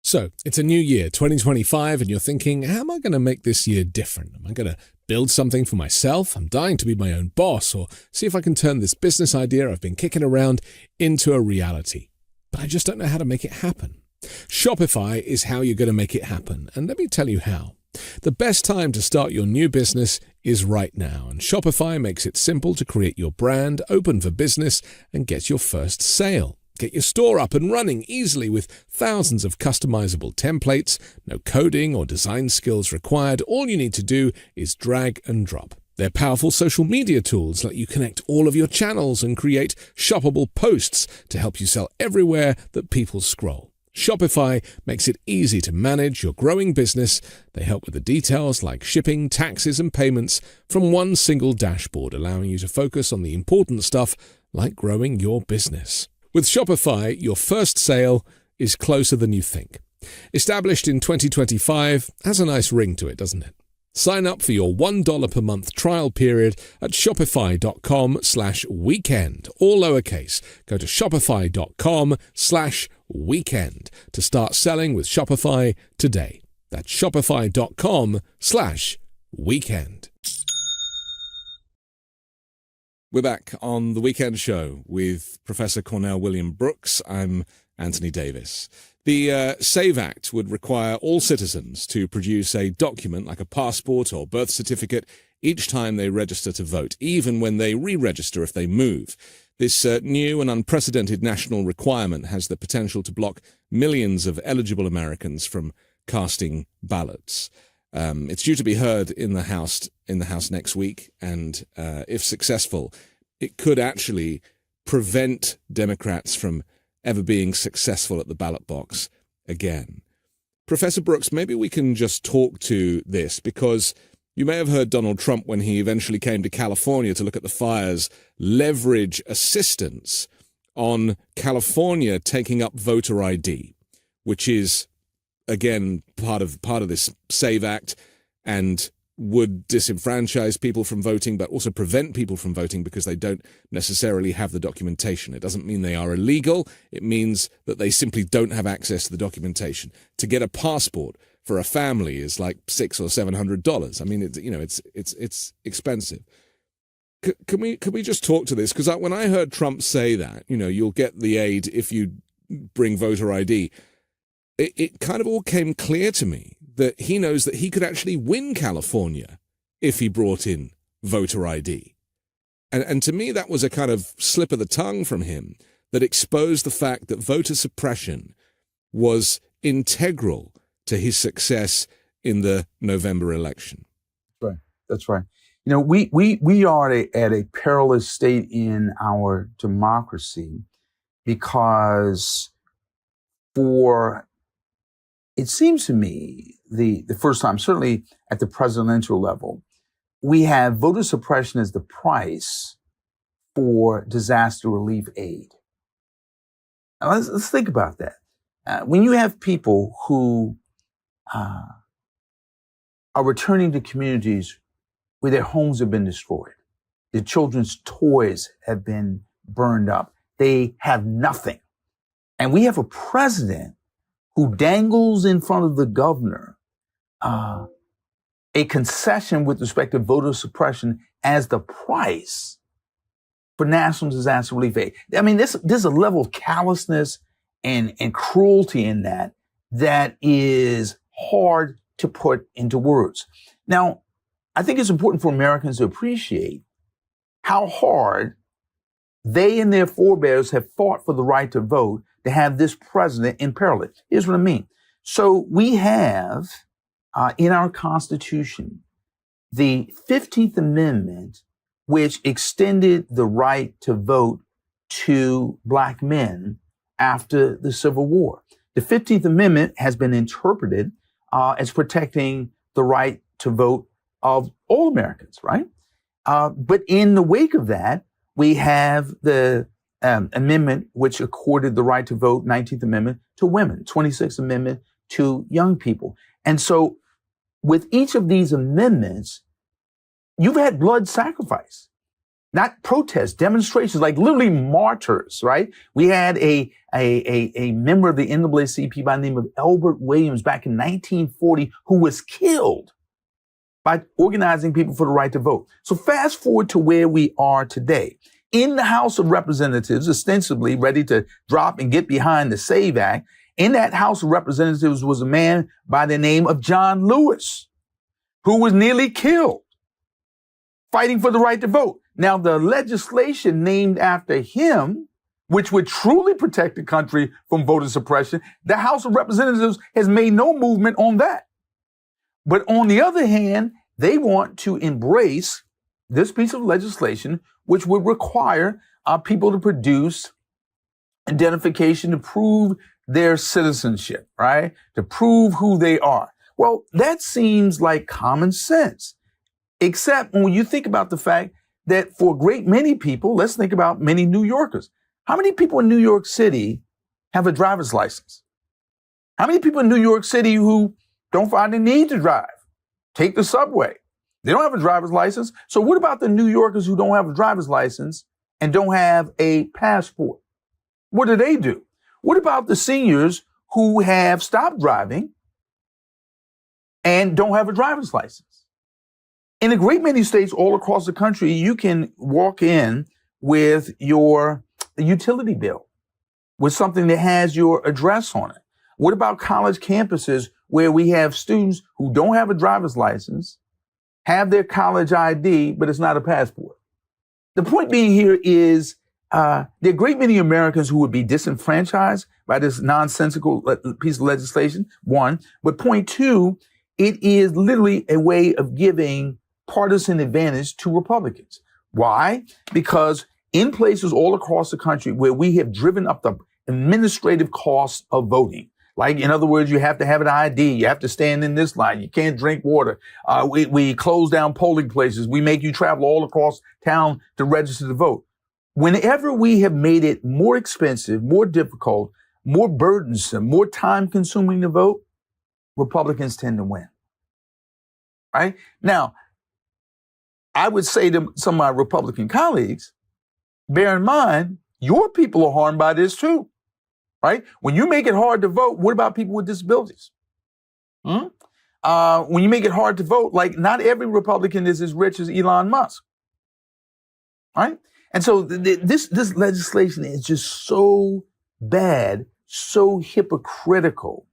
Speaker 1: So, it's a new year, 2025, and you're thinking, how am I going to make this year different? Am I going to build something for myself? I'm dying to be my own boss, or see if I can turn this business idea I've been kicking around into a reality. But I just don't know how to make it happen. Shopify is how you're going to make it happen, and let me tell you how. The best time to start your new business is right now, and Shopify makes it simple to create your brand, open for business, and get your first sale. Get your store up and running easily with thousands of customizable templates, no coding or design skills required. All you need to do is drag and drop. Their powerful social media tools let you connect all of your channels and create shoppable posts to help you sell everywhere that people scroll. Shopify makes it easy to manage your growing business. They help with the details like shipping, taxes, and payments from one single dashboard, allowing you to focus on the important stuff like growing your business. With Shopify, your first sale is closer than you think. Established in 2025 has a nice ring to it, doesn't it? Sign up for your $1 per month trial period at shopify.com/weekend, all lowercase. Go to shopify.com/weekend to start selling with Shopify today. That's shopify.com/weekend. We're back on The Weekend Show with Professor Cornell William Brooks. I'm Anthony Davis. The SAVE Act would require all citizens to produce a document like a passport or birth certificate each time they register to vote, even when they re-register if they move. This new and unprecedented national requirement has the potential to block millions of eligible Americans from casting ballots. It's due to be heard in the House next week, and if successful, it could actually prevent Democrats from ever being successful at the ballot box again. Professor Brooks, maybe we can just talk to this, because you may have heard Donald Trump, when he eventually came to California to look at the fires, leverage assistance on California taking up voter ID, which is, again, part of this SAVE Act, and would disenfranchise people from voting, but also prevent people from voting because they don't necessarily have the documentation. It doesn't mean they are illegal. It means that they simply don't have access to the documentation. To get a passport for a family is like $600 or $700. I mean, it's expensive. Can we just talk to this? Because when I heard Trump say that, you'll get the aid if you bring voter ID, it kind of all came clear to me that he knows that he could actually win California if he brought in voter ID. And to me, that was a kind of slip of the tongue from him that exposed the fact that voter suppression was integral to his success in the November election.
Speaker 2: Right. That's right. We are at a perilous state in our democracy because it seems to me, the first time, certainly at the presidential level, we have voter suppression as the price for disaster relief aid. Now let's think about that. When you have people who are returning to communities where their homes have been destroyed, their children's toys have been burned up, they have nothing. And we have a president who dangles in front of the governor a concession with respect to voter suppression as the price for national disaster relief aid. I mean, there's a level of callousness and cruelty in that is hard to put into words. Now, I think it's important for Americans to appreciate how hard they and their forebears have fought for the right to vote to have this president imperil it. Here's what I mean. So we have in our Constitution the 15th Amendment, which extended the right to vote to Black men after the Civil War. The 15th Amendment has been interpreted as protecting the right to vote of all Americans, right? But in the wake of that, we have the amendment which accorded the right to vote, 19th Amendment, to women, 26th Amendment to young people. And so with each of these amendments, you've had blood sacrifice, not protests, demonstrations, like literally martyrs, right? We had a member of the NAACP by the name of Albert Williams back in 1940 who was killed by organizing people for the right to vote. So fast forward to where we are today. In the House of Representatives, ostensibly ready to drop and get behind the SAVE Act, in that House of Representatives was a man by the name of John Lewis, who was nearly killed fighting for the right to vote. Now, the legislation named after him, which would truly protect the country from voter suppression, the House of Representatives has made no movement on that. But on the other hand, they want to embrace this piece of legislation, which would require people to produce identification to prove their citizenship, right? To prove who they are. Well, that seems like common sense, except when you think about the fact that for a great many people, let's think about many New Yorkers. How many people in New York City have a driver's license? How many people in New York City who don't find the need to drive, take the subway? They don't have a driver's license. So what about the New Yorkers who don't have a driver's license and don't have a passport? What do? What about the seniors who have stopped driving and don't have a driver's license? In a great many states all across the country, you can walk in with your utility bill, with something that has your address on it. What about college campuses where we have students who don't have a driver's license, have their college ID, but it's not a passport? The point being here is there are a great many Americans who would be disenfranchised by this nonsensical piece of legislation, one. But point two, it is literally a way of giving partisan advantage to Republicans. Why? Because in places all across the country where we have driven up the administrative costs of voting, Like, in other words, you have to have an ID. You have to stand in this line. You can't drink water. We close down polling places. We make you travel all across town to register to vote. Whenever we have made it more expensive, more difficult, more burdensome, more time consuming to vote, Republicans tend to win. Right? Now, I would say to some of my Republican colleagues, bear in mind, your people are harmed by this too. Right? When you make it hard to vote, what about people with disabilities? When you make it hard to vote, like, not every Republican is as rich as Elon Musk. Right? And so this legislation is just so bad, so hypocritical,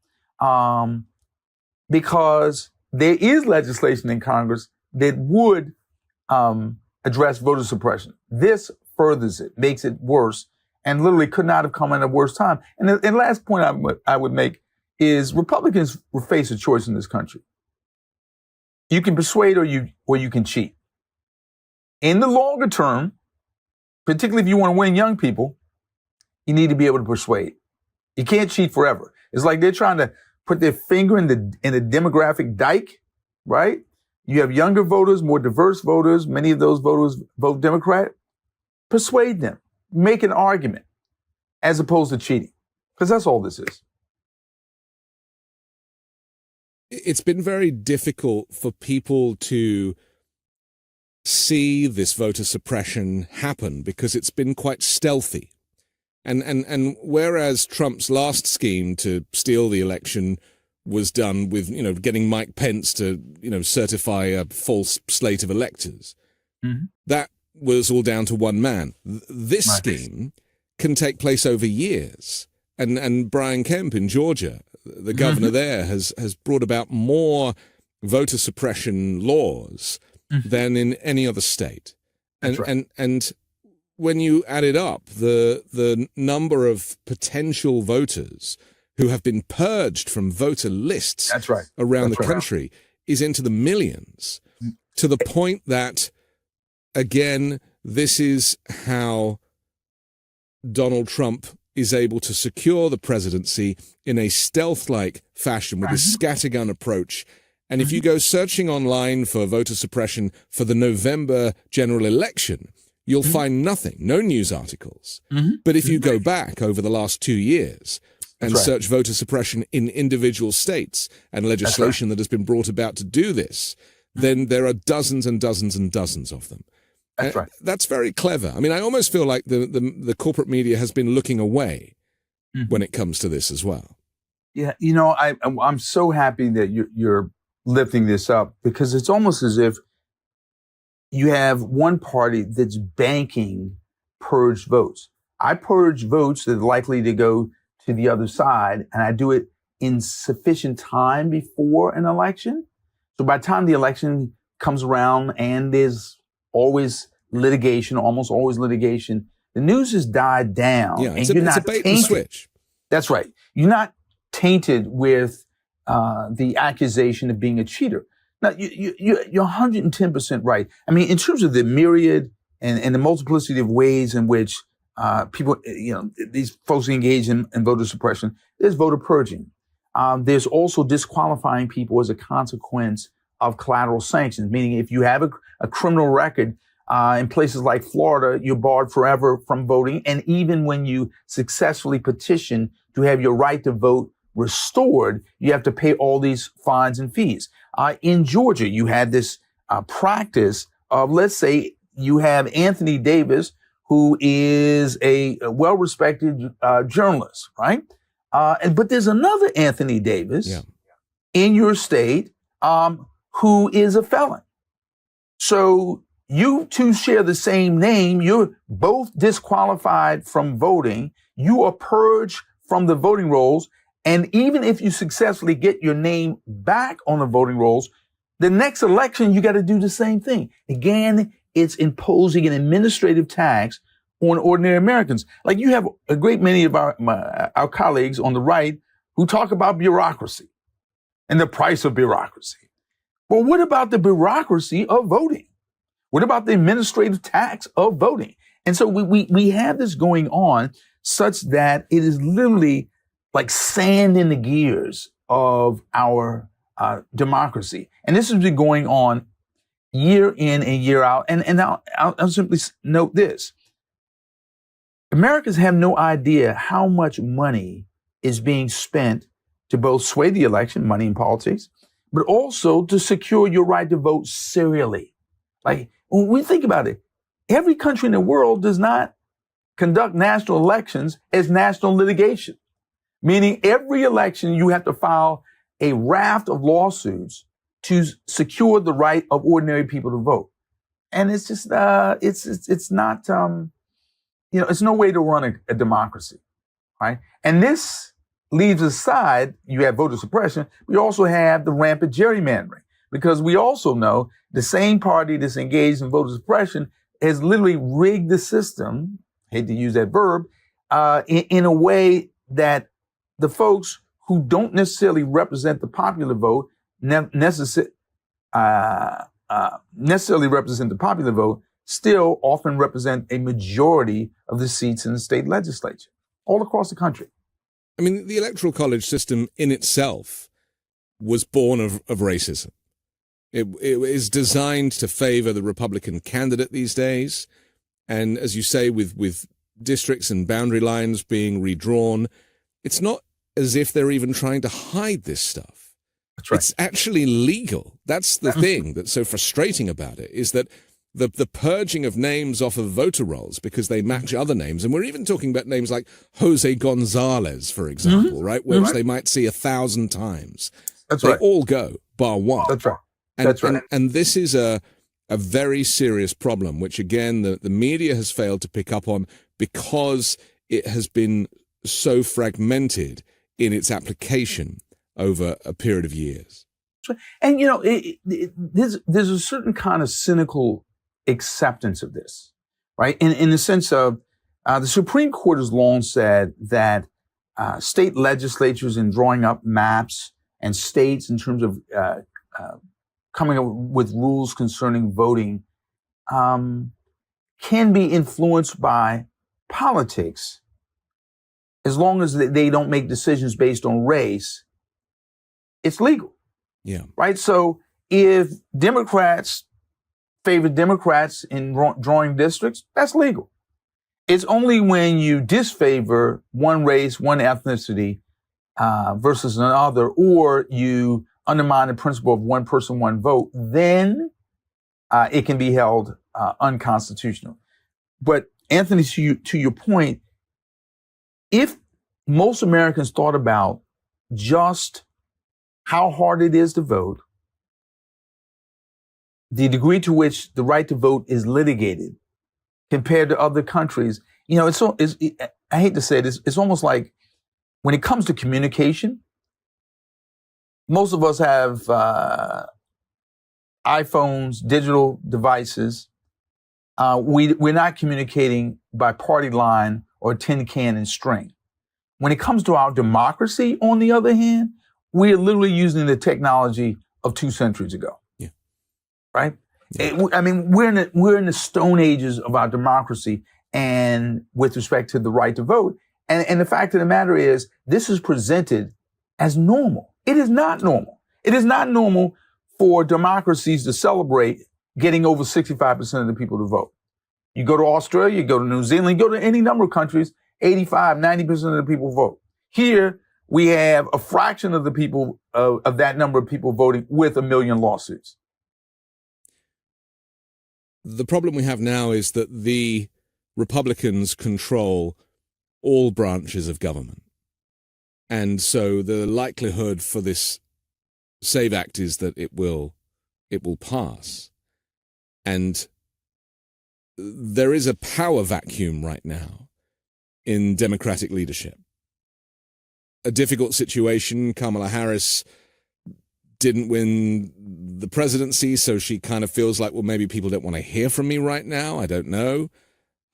Speaker 2: because there is legislation in Congress that would address voter suppression. This furthers it, makes it worse, and literally could not have come at a worse time. And the last point I would make is Republicans will face a choice in this country. You can persuade or you can cheat. In the longer term, particularly if you want to win young people, you need to be able to persuade. You can't cheat forever. It's like they're trying to put their finger in the demographic dike, right? You have younger voters, more diverse voters. Many of those voters vote Democrat. Persuade them. Make an argument as opposed to cheating, because that's all this is.
Speaker 1: It's been very difficult for people to see this voter suppression happen because it's been quite stealthy. And whereas Trump's last scheme to steal the election was done with, getting Mike Pence to, certify a false slate of electors, that was all down to one man. This scheme can take place over years. And Brian Kemp in Georgia, the governor there, has brought about more voter suppression laws than in any other state. And when you add it up, the number of potential voters who have been purged from voter lists around the country is into the millions, to the point that, again, this is how Donald Trump is able to secure the presidency in a stealth-like fashion with his scattergun approach. And if you go searching online for voter suppression for the November general election, you'll find nothing, no news articles. But if you go back over the last 2 years and search voter suppression in individual states and legislation that has been brought about to do this, then there are dozens and dozens and dozens of them. That's very clever. I mean, I almost feel like the corporate media has been looking away when it comes to this as well.
Speaker 2: Yeah, I'm so happy that you're lifting this up, because it's almost as if you have one party that's banking purged votes. I purge votes that are likely to go to the other side, and I do it in sufficient time before an election. So by the time the election comes around and there's always litigation, almost always litigation, the news has died down.
Speaker 1: Yeah, it's a bait and switch.
Speaker 2: That's right. You're not tainted with the accusation of being a cheater. Now, you're 110% right. I mean, in terms of the myriad and the multiplicity of ways in which people, these folks engage in voter suppression, there's voter purging. There's also disqualifying people as a consequence of collateral sanctions, meaning if you have a criminal record in places like Florida, you're barred forever from voting. And even when you successfully petition to have your right to vote restored, you have to pay all these fines and fees. In Georgia, you had this practice of, let's say you have Anthony Davis, who is a well-respected journalist, right? But there's another Anthony Davis in your state who is a felon. So you two share the same name. You're both disqualified from voting. You are purged from the voting rolls. And even if you successfully get your name back on the voting rolls, the next election, you got to do the same thing. Again, it's imposing an administrative tax on ordinary Americans. Like, you have a great many of our colleagues on the right who talk about bureaucracy and the price of bureaucracy. Well, what about the bureaucracy of voting? What about the administrative tax of voting? And so we have this going on such that it is literally like sand in the gears of our democracy. And this has been going on year in and year out. And I'll simply note this. Americans have no idea how much money is being spent to both sway the election, money in politics, but also to secure your right to vote serially. Like, when we think about it, every country in the world does not conduct national elections as national litigation, meaning every election you have to file a raft of lawsuits to secure the right of ordinary people to vote. And it's just, it's not, it's no way to run a democracy, right? And this leaves aside, you have voter suppression, we also have the rampant gerrymandering, because we also know the same party that's engaged in voter suppression has literally rigged the system, hate to use that verb, in a way that the folks who don't necessarily represent the popular vote, necessarily represent the popular vote, still often represent a majority of the seats in the state legislature all across the country.
Speaker 1: I mean, the electoral college system in itself was born of racism. It is designed to favor the Republican candidate these days. And as you say, with districts and boundary lines being redrawn, it's not as if they're even trying to hide this stuff.
Speaker 2: That's right.
Speaker 1: It's actually legal. That's the thing that's so frustrating about it, is that the purging of names off of voter rolls because they match other names. And we're even talking about names like Jose Gonzalez, for example, right? Which they might see 1,000 times.
Speaker 2: That's
Speaker 1: they
Speaker 2: right.
Speaker 1: all go, bar one.
Speaker 2: That's right.
Speaker 1: And,
Speaker 2: That's right.
Speaker 1: And this is a very serious problem, which, again, the media has failed to pick up on because it has been so fragmented in its application over a period of years.
Speaker 2: And, there's a certain kind of cynical acceptance of this, right? In the sense of the Supreme Court has long said that state legislatures in drawing up maps and states in terms of coming up with rules concerning voting can be influenced by politics as long as they don't make decisions based on race. It's legal.
Speaker 1: Yeah.
Speaker 2: Right. So if Democrats favor Democrats in drawing districts, that's legal. It's only when you disfavor one race, one ethnicity versus another, or you undermine the principle of one person, one vote, then it can be held unconstitutional. But Anthony, to your point, if most Americans thought about just how hard it is to vote, the degree to which the right to vote is litigated compared to other countries, I hate to say this, it's almost like when it comes to communication, most of us have iPhones, digital devices. We're not communicating by party line or tin can and string. When it comes to our democracy, on the other hand, we're literally using the technology of 2 centuries ago.
Speaker 1: Yeah.
Speaker 2: Right? Yeah. We're in the stone ages of our democracy, and with respect to the right to vote. And the fact of the matter is, this is presented as normal. It is not normal. It is not normal for democracies to celebrate getting over 65% of the people to vote. You go to Australia, you go to New Zealand, you go to any number of countries, 85, 90% of the people vote. Here, we have a fraction of the people, of that number of people voting with 1 million lawsuits.
Speaker 1: The problem we have now is that the Republicans control all branches of government. And so the likelihood for this SAVE Act is that it will pass. And there is a power vacuum right now in Democratic leadership. A difficult situation. Kamala Harris didn't win the presidency, so she kind of feels like, well, maybe people don't want to hear from me right now. I don't know.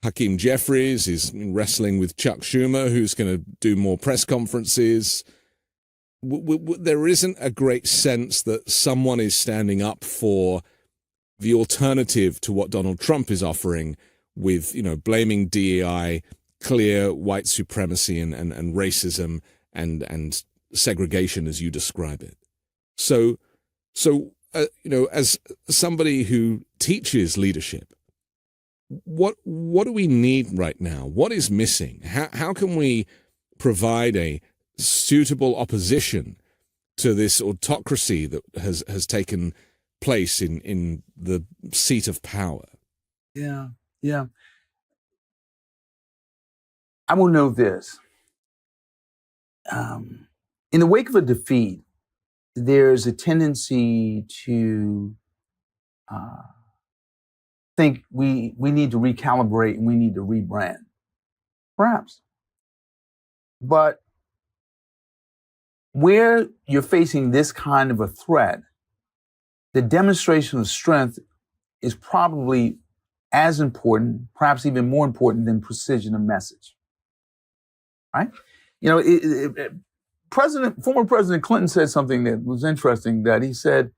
Speaker 1: Hakeem Jeffries is wrestling with Chuck Schumer, who's going to do more press conferences. There isn't a great sense that someone is standing up for the alternative to what Donald Trump is offering with, blaming DEI, clear white supremacy and racism, and segregation as you describe it. So as somebody who teaches leadership, what do we need right now? What is missing? How can we provide a suitable opposition to this autocracy that has taken place in the seat of power?
Speaker 2: Yeah. I will know this. In the wake of a defeat, there's a tendency to think we need to recalibrate and we need to rebrand. Perhaps. But where you're facing this kind of a threat, the demonstration of strength is probably as important, perhaps even more important than precision of message. Right? Former President Clinton said something that was interesting, that he said,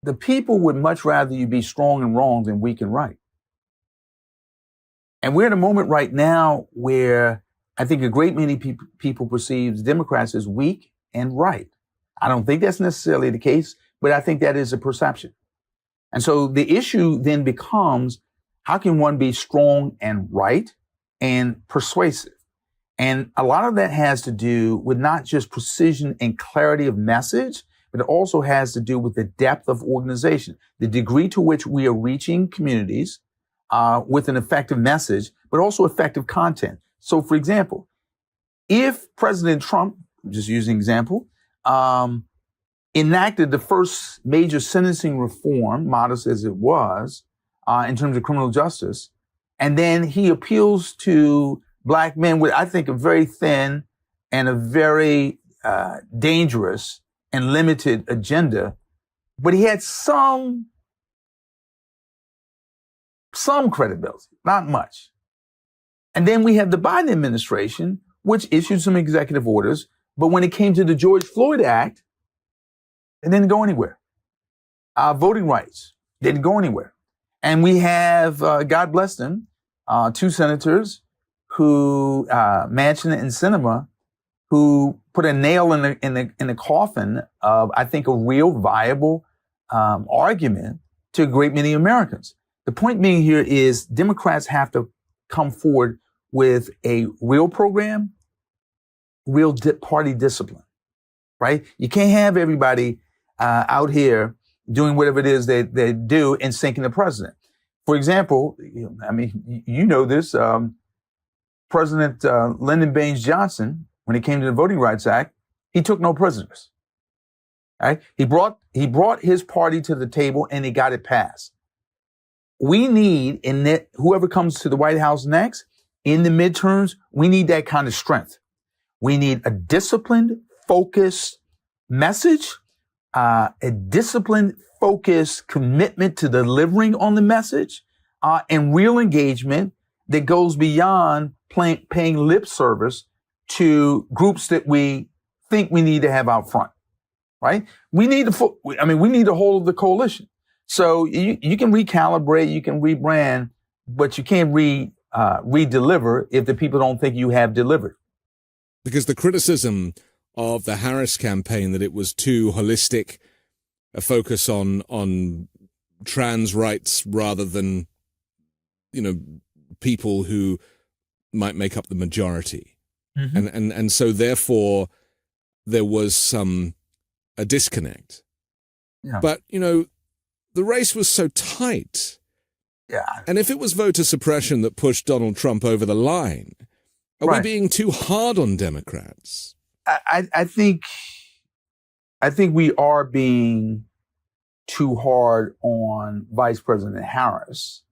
Speaker 2: the people would much rather you be strong and wrong than weak and right. And we're in a moment right now where I think a great many people perceive Democrats as weak and right. I don't think that's necessarily the case, but I think that is a perception. And so the issue then becomes, how can one be strong and right and persuasive? And a lot of that has to do with not just precision and clarity of message, but it also has to do with the depth of organization, the degree to which we are reaching communities with an effective message, but also effective content. So, for example, if President Trump, just using an example, enacted the first major sentencing reform, modest as it was, in terms of criminal justice, and then he appeals to Black men with, I think, a very thin and a very dangerous and limited agenda, but he had some credibility, not much. And then we have the Biden administration, which issued some executive orders, but when it came to the George Floyd Act, it didn't go anywhere. Voting rights didn't go anywhere. And we have, God bless them, two senators who, Manchin and Sinema, who put a nail in the coffin of, I think, a real viable argument to a great many Americans. The point being here is Democrats have to come forward with a real program, real party discipline, right? You can't have everybody out here doing whatever it is they do and sinking the president. For example, you know this, President Lyndon Baines Johnson, when it came to the Voting Rights Act, he took no prisoners. Right? He brought his party to the table and he got it passed. We need, whoever comes to the White House next, in the midterms, we need that kind of strength. We need a disciplined, focused message, a disciplined, focused commitment to delivering on the message, and real engagement that goes beyond paying lip service to groups that we think we need to have out front, right? We need the whole of the coalition. So you can recalibrate, you can rebrand, but you can't re-deliver if the people don't think you have delivered.
Speaker 1: Because the criticism of the Harris campaign that it was too holistic, a focus on trans rights rather than, people who might make up the majority. Mm-hmm. And so therefore there was a disconnect. Yeah. But, the race was so tight.
Speaker 2: Yeah.
Speaker 1: And if it was voter suppression that pushed Donald Trump over the line, are we being too hard on Democrats?
Speaker 2: I think we are being too hard on Vice President Harris,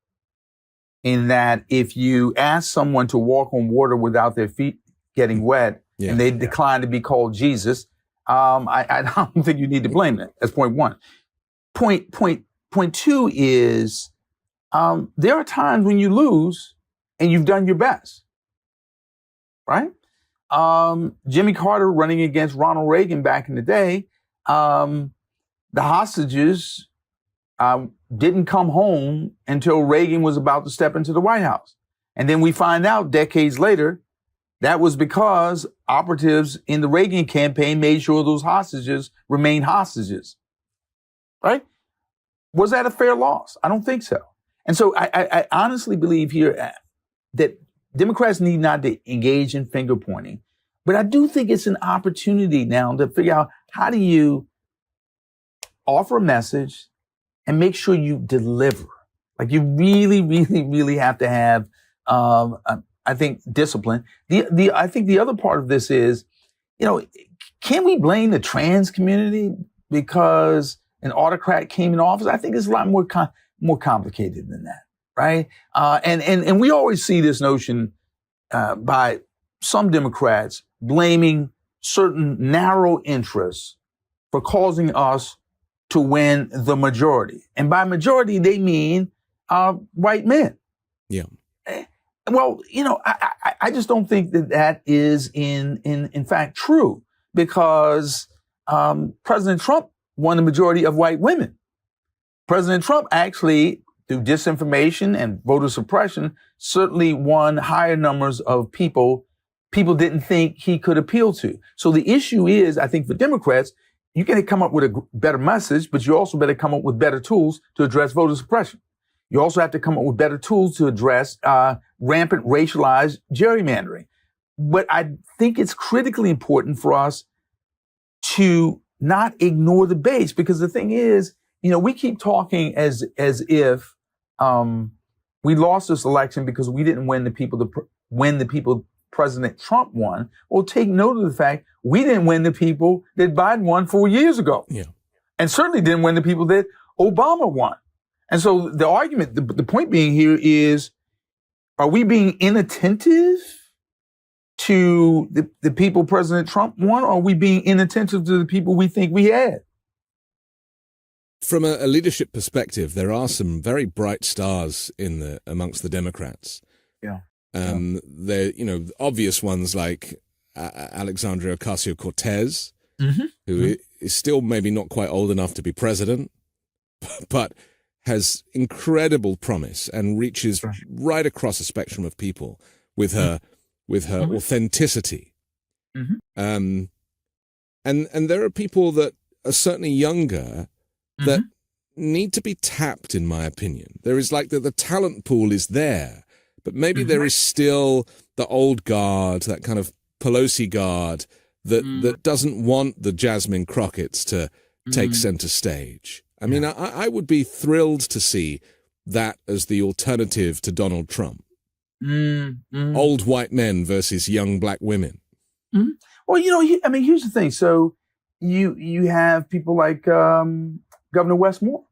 Speaker 2: in that if you ask someone to walk on water without their feet getting wet and they decline to be called Jesus, I don't think you need to blame that. That's point one. Point two is there are times when you lose and you've done your best, right? Jimmy Carter running against Ronald Reagan back in the day, the hostages didn't come home until Reagan was about to step into the White House. And then we find out decades later That was because operatives in the Reagan campaign made sure those hostages remained hostages, right? Was that a fair loss? I don't think so. And so I honestly believe here that Democrats need not to engage in finger pointing, but I do think it's an opportunity now to figure out how do you offer a message and make sure you deliver. Like you really, really, really have to have, I think, discipline. I think the other part of this is, can we blame the trans community because an autocrat came in office? I think it's a lot more complicated than that, right? And we always see this notion by some Democrats blaming certain narrow interests for causing us to win the majority. And by majority, they mean white men.
Speaker 1: Yeah.
Speaker 2: Well, I just don't think that is in fact true, because President Trump won the majority of white women. President Trump actually, through disinformation and voter suppression, certainly won higher numbers of people didn't think he could appeal to. So the issue is, I think for Democrats, you got to come up with a better message, but you also better come up with better tools to address voter suppression. You also have to come up with better tools to address rampant racialized gerrymandering. But I think it's critically important for us to not ignore the base, because the thing is, we keep talking as if we lost this election because we didn't win the people President Trump won. Well, take note of the fact we didn't win the people that Biden won 4 years ago.
Speaker 1: Yeah.
Speaker 2: And certainly didn't win the people that Obama won. And so the argument, the point being here is, are we being inattentive to the people President Trump won, or are we being inattentive to the people we think we had?
Speaker 1: From a leadership perspective, there are some very bright stars amongst the Democrats.
Speaker 2: Yeah.
Speaker 1: They're, obvious ones like Alexandria Ocasio-Cortez, who is still maybe not quite old enough to be president, but has incredible promise and reaches right across a spectrum of people with her authenticity. And there are people that are certainly younger that need to be tapped, in my opinion. There is like the talent pool is there, but maybe there is still the old guard, that kind of Pelosi guard that doesn't want the Jasmine Crockett's to take center stage. I mean, I would be thrilled to see that as the alternative to Donald Trump. Old white men versus young black women.
Speaker 2: Well, here's the thing. So you have people like Governor Wes Moore,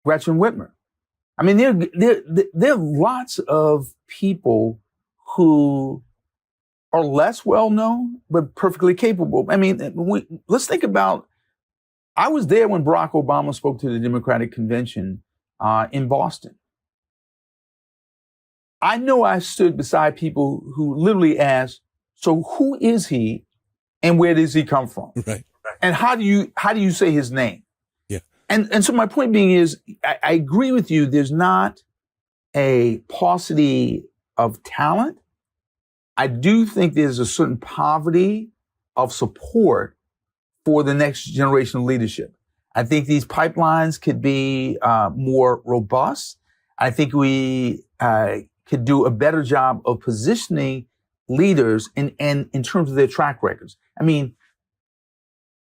Speaker 2: Gretchen Whitmer. I mean, there are lots of people who are less well known, but perfectly capable. I mean, let's think about, I was there when Barack Obama spoke to the Democratic Convention in Boston. I know I stood beside people who literally asked, so who is he and where does he come from?
Speaker 1: Right.
Speaker 2: And how do you say his name?
Speaker 1: Yeah.
Speaker 2: And so my point being is, I agree with you. There's not a paucity of talent. I do think there's a certain poverty of support for the next generation of leadership. I think these pipelines could be more robust. I think we could do a better job of positioning leaders in terms of their track records. I mean,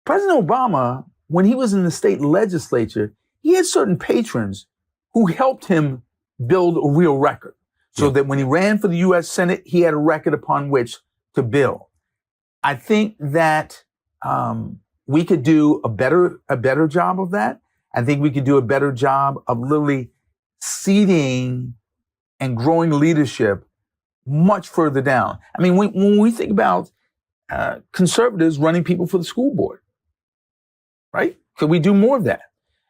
Speaker 2: President Obama, when he was in the state legislature, he had certain patrons who helped him build a real record. So that when he ran for the U.S. Senate, he had a record upon which to build. I think that we could do a better job of that. I think we could do a better job of literally seeding and growing leadership much further down. I mean, when we think about conservatives running people for the school board, right? Could we do more of that?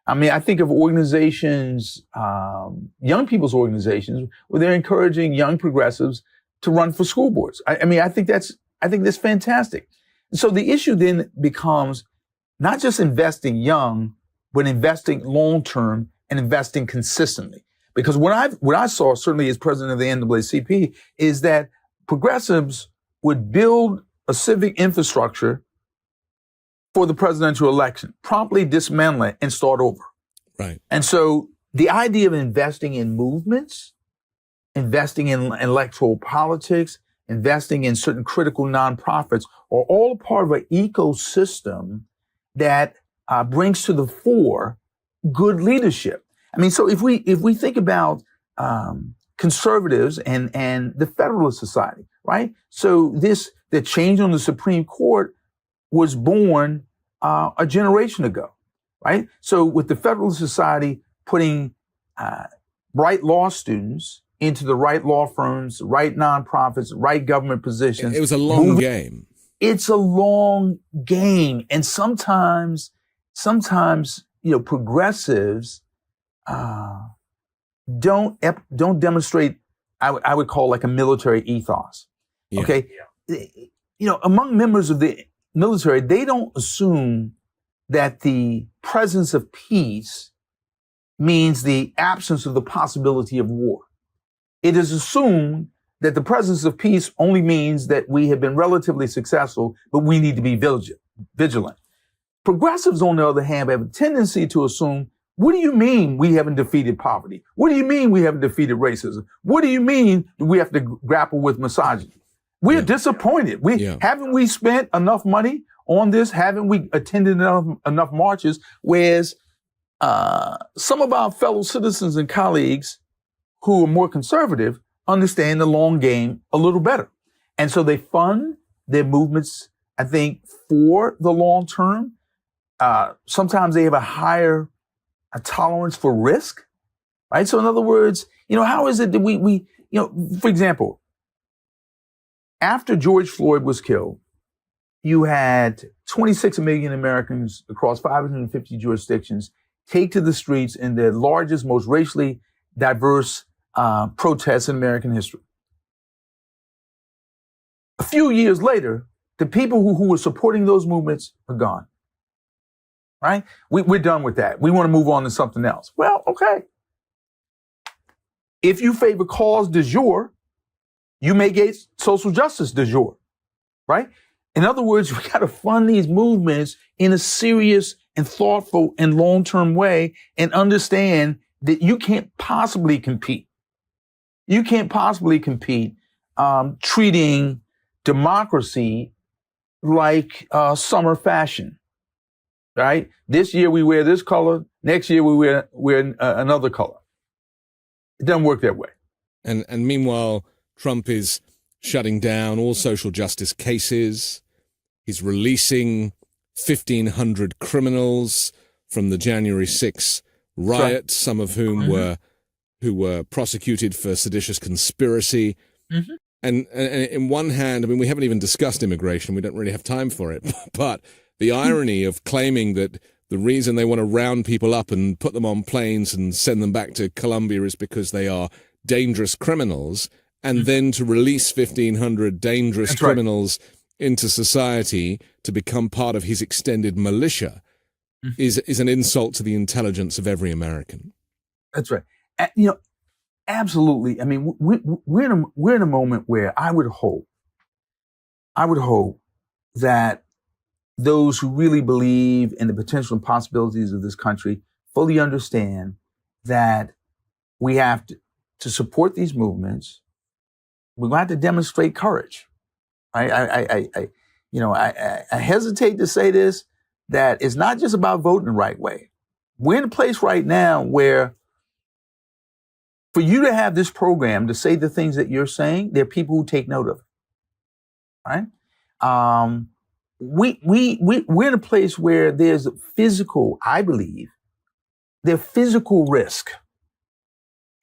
Speaker 2: I mean, I think of organizations, young people's organizations, where they're encouraging young progressives to run for school boards. I think that's fantastic. So the issue then becomes not just investing young, but investing long-term and investing consistently. Because what I saw, certainly as president of the NAACP, is that progressives would build a civic infrastructure for the presidential election, promptly dismantle it and start over.
Speaker 1: Right.
Speaker 2: And so the idea of investing in movements, investing in electoral politics, investing in certain critical nonprofits are all part of an ecosystem that brings to the fore good leadership. I mean, so if we think about conservatives and the Federalist Society, right? So the change on the Supreme Court was born a generation ago, right? So with the Federalist Society putting bright law students into the right law firms, right nonprofits, right government positions.
Speaker 1: It was a long game.
Speaker 2: It's a long game. And sometimes, progressives don't demonstrate, I would call like a military ethos.
Speaker 1: Yeah.
Speaker 2: Okay. Yeah. Among members of the military, they don't assume that the presence of peace means the absence of the possibility of war. It is assumed that the presence of peace only means that we have been relatively successful, but we need to be vigilant. Progressives, on the other hand, have a tendency to assume, what do you mean we haven't defeated poverty? What do you mean we haven't defeated racism? What do you mean we have to grapple with misogyny? We're disappointed. Haven't we spent enough money on this? Haven't we attended enough marches? Whereas some of our fellow citizens and colleagues who are more conservative understand the long game a little better. And so they fund their movements, I think, for the long term. Sometimes they have a higher tolerance for risk, right? So in other words, how is it that we for example, after George Floyd was killed, you had 26 million Americans across 550 jurisdictions take to the streets in the largest, most racially diverse protests in American history. A few years later, the people who were supporting those movements are gone. Right? We're done with that. We want to move on to something else. Well, okay. If you favor cause du jour, you may get social justice du jour. Right? In other words, we got to fund these movements in a serious and thoughtful and long-term way and understand that you can't possibly compete. You can't possibly compete treating democracy like summer fashion, right? This year we wear this color. Next year we wear another color. It doesn't work that way.
Speaker 1: And meanwhile, Trump is shutting down all social justice cases. He's releasing 1,500 criminals from the January 6th riot, some of whom were prosecuted for seditious conspiracy. Mm-hmm. And in one hand, I mean, we haven't even discussed immigration. We don't really have time for it. But the irony of claiming that the reason they want to round people up and put them on planes and send them back to Colombia is because they are dangerous criminals, and then to release 1,500 dangerous criminals into society to become part of his extended militia is an insult to the intelligence of every American.
Speaker 2: That's right. Absolutely. I mean, we're in a moment where I would hope that those who really believe in the potential and possibilities of this country fully understand that we have to support these movements. We're going to have to demonstrate courage. I hesitate to say this, that it's not just about voting the right way. We're in a place right now where for you to have this program to say the things that you're saying, there are people who take note of it, right? We're in a place where there's physical, I believe, there's physical risk,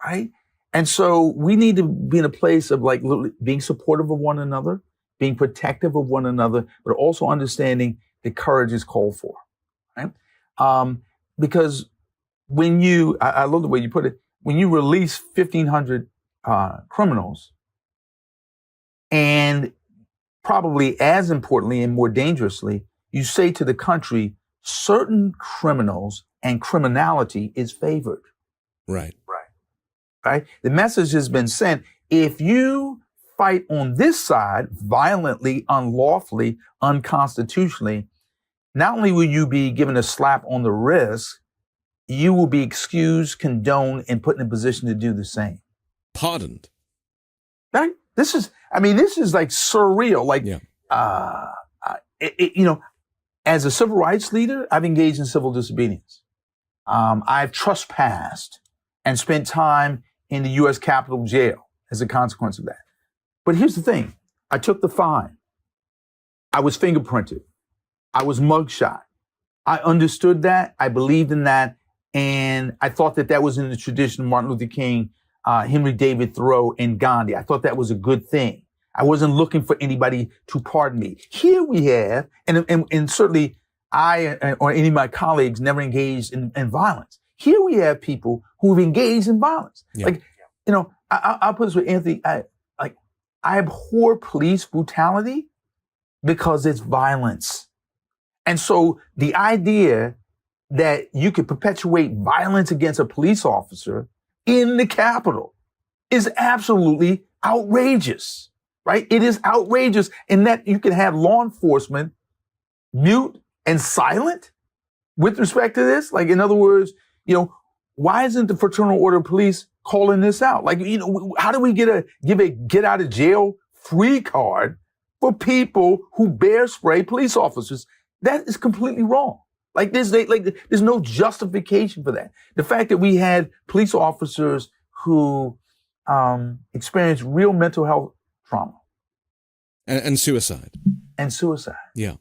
Speaker 2: right? And so we need to be in a place of like being supportive of one another, being protective of one another, but also understanding that courage is called for, right? Because when I love the way you put it, when you release 1,500 criminals, and probably as importantly and more dangerously, you say to the country, certain criminals and criminality is favored.
Speaker 1: Right.
Speaker 2: Right. The message has been sent. If you fight on this side violently, unlawfully, unconstitutionally, not only will you be given a slap on the wrist, you will be excused, condoned, and put in a position to do the same.
Speaker 1: Pardoned.
Speaker 2: Right? This is like surreal. Like,
Speaker 1: Yeah.
Speaker 2: As a civil rights leader, I've engaged in civil disobedience. I've trespassed and spent time in the U.S. Capitol jail as a consequence of that. But here's the thing. I took the fine. I was fingerprinted. I was mugshot. I understood that. I believed in that. And I thought that was in the tradition of Martin Luther King, Henry David Thoreau, and Gandhi. I thought that was a good thing. I wasn't looking for anybody to pardon me. Here we have, and certainly I or any of my colleagues never engaged in violence. Here we have people who have engaged in violence.
Speaker 1: Yeah.
Speaker 2: Like, I'll put this with Anthony. I abhor police brutality because it's violence. And so the idea that you could perpetuate violence against a police officer in the Capitol is absolutely outrageous, right? It is outrageous in that you can have law enforcement mute and silent with respect to this. Like, in other words, why isn't the Fraternal Order of Police calling this out? Like, how do we give a get out of jail free card for people who bear spray police officers? That is completely wrong. Like, there's no justification for that. The fact that we had police officers who experienced real mental health trauma
Speaker 1: And suicide.
Speaker 2: And suicide.
Speaker 1: Yeah.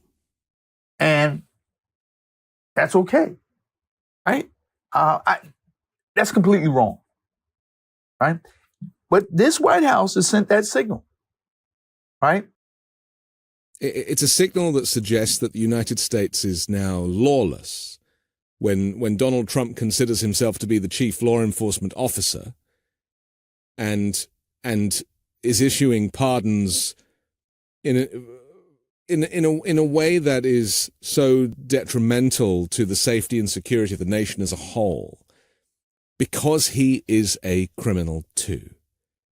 Speaker 2: And that's okay, right? That's completely wrong, right? But this White House has sent that signal, right?
Speaker 1: It's a signal that suggests that the United States is now lawless. When Donald Trump considers himself to be the chief law enforcement officer and is issuing pardons in a way that is so detrimental to the safety and security of the nation as a whole, because he is a criminal too,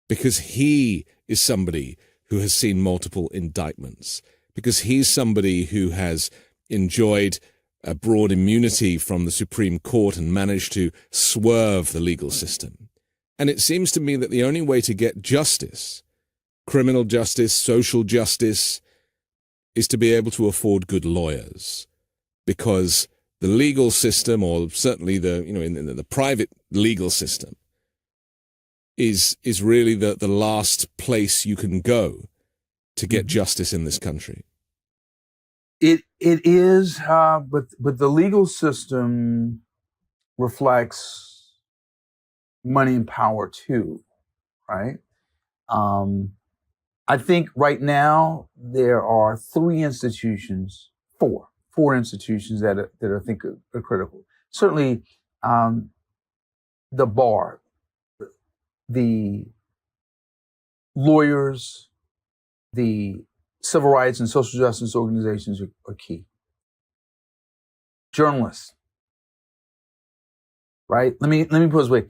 Speaker 1: because he is somebody who has seen multiple indictments, because he's somebody who has enjoyed a broad immunity from the Supreme Court and managed to swerve the legal system. And it seems to me that the only way to get justice, criminal justice, social justice, is to be able to afford good lawyers, because the legal system, or certainly in the private legal system, is really the last place you can go to get justice in this country.
Speaker 2: It is, but the legal system reflects money and power too, right? I think right now there are four institutions that I think are critical. Certainly, the bar, the lawyers, the civil rights and social justice organizations are key. Journalists, right? Let me put it this way.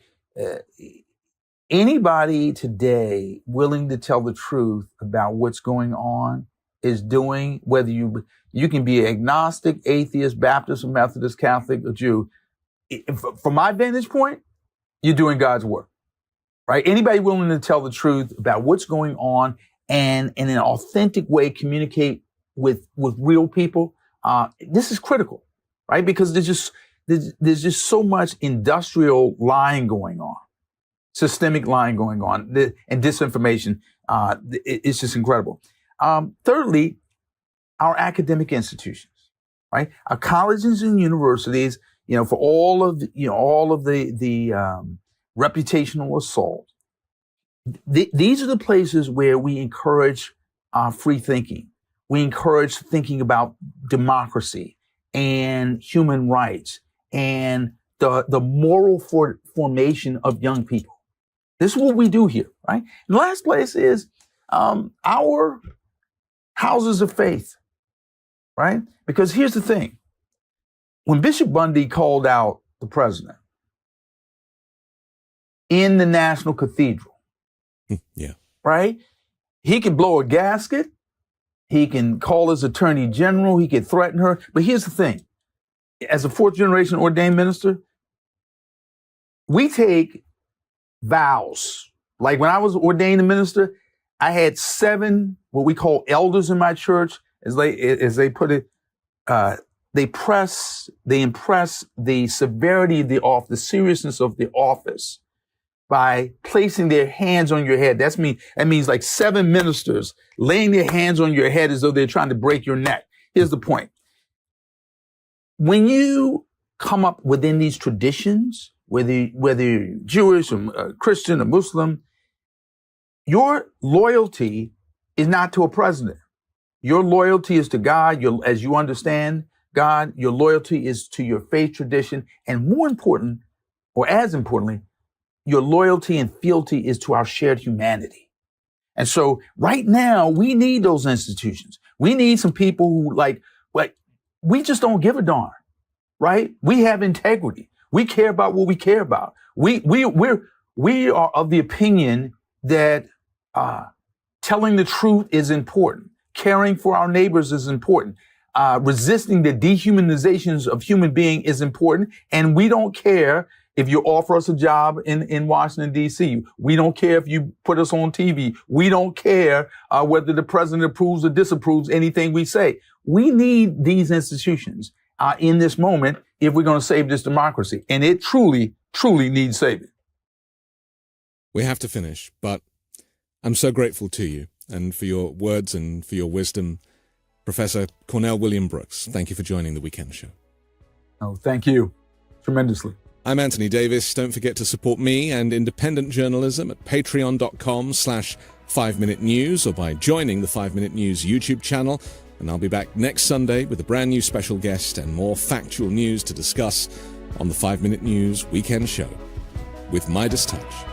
Speaker 2: Anybody today willing to tell the truth about what's going on is doing, whether you can be agnostic, atheist, Baptist, or Methodist, Catholic, or Jew. From my vantage point, you're doing God's work, right? Anybody willing to tell the truth about what's going on and in an authentic way communicate with real people, this is critical, right? Because there's just so much industrial lying going on, systemic lying going on, and disinformation. It's just incredible. Thirdly, our academic institutions, right? Our colleges and universities, for all of the reputational assault. These are the places where we encourage free thinking. We encourage thinking about democracy and human rights and the moral formation of young people. This is what we do here, right? And the last place is our houses of faith, right? Because here's the thing. When Bishop Bundy called out the president in the National Cathedral,
Speaker 1: yeah,
Speaker 2: right? He can blow a gasket. He can call his attorney general. He can threaten her. But here's the thing. As a fourth generation ordained minister, we take vows. Like when I was ordained a minister, I had 7 what we call elders in my church. As they put it, they impress the severity of the office, the seriousness of the office by placing their hands on your head. That means like 7 ministers laying their hands on your head as though they're trying to break your neck. Here's the point. When you come up within these traditions, whether you're Jewish or Christian or Muslim, your loyalty is not to a president. Your loyalty is to God. As you understand God, your loyalty is to your faith tradition. And more important, or as importantly, your loyalty and fealty is to our shared humanity. And so right now, we need those institutions. We need some people who we just don't give a darn, right? We have integrity. We care about what we care about. We are of the opinion that telling the truth is important. Caring for our neighbors is important. Resisting the dehumanizations of human being is important. And we don't care if you offer us a job in Washington, D.C. We don't care if you put us on TV. We don't care whether the president approves or disapproves anything we say. We need these institutions in this moment if we're going to save this democracy. And it truly, truly needs saving.
Speaker 1: We have to finish, but I'm so grateful to you and for your words and for your wisdom. Professor Cornell William Brooks, thank you for joining the Weekend Show.
Speaker 2: Oh, thank you tremendously.
Speaker 1: I'm Anthony Davis. Don't forget to support me and independent journalism at patreon.com/5Minute News or by joining the 5 Minute News YouTube channel. And I'll be back next Sunday with a brand new special guest and more factual news to discuss on the 5 Minute News Weekend Show with Midas Touch.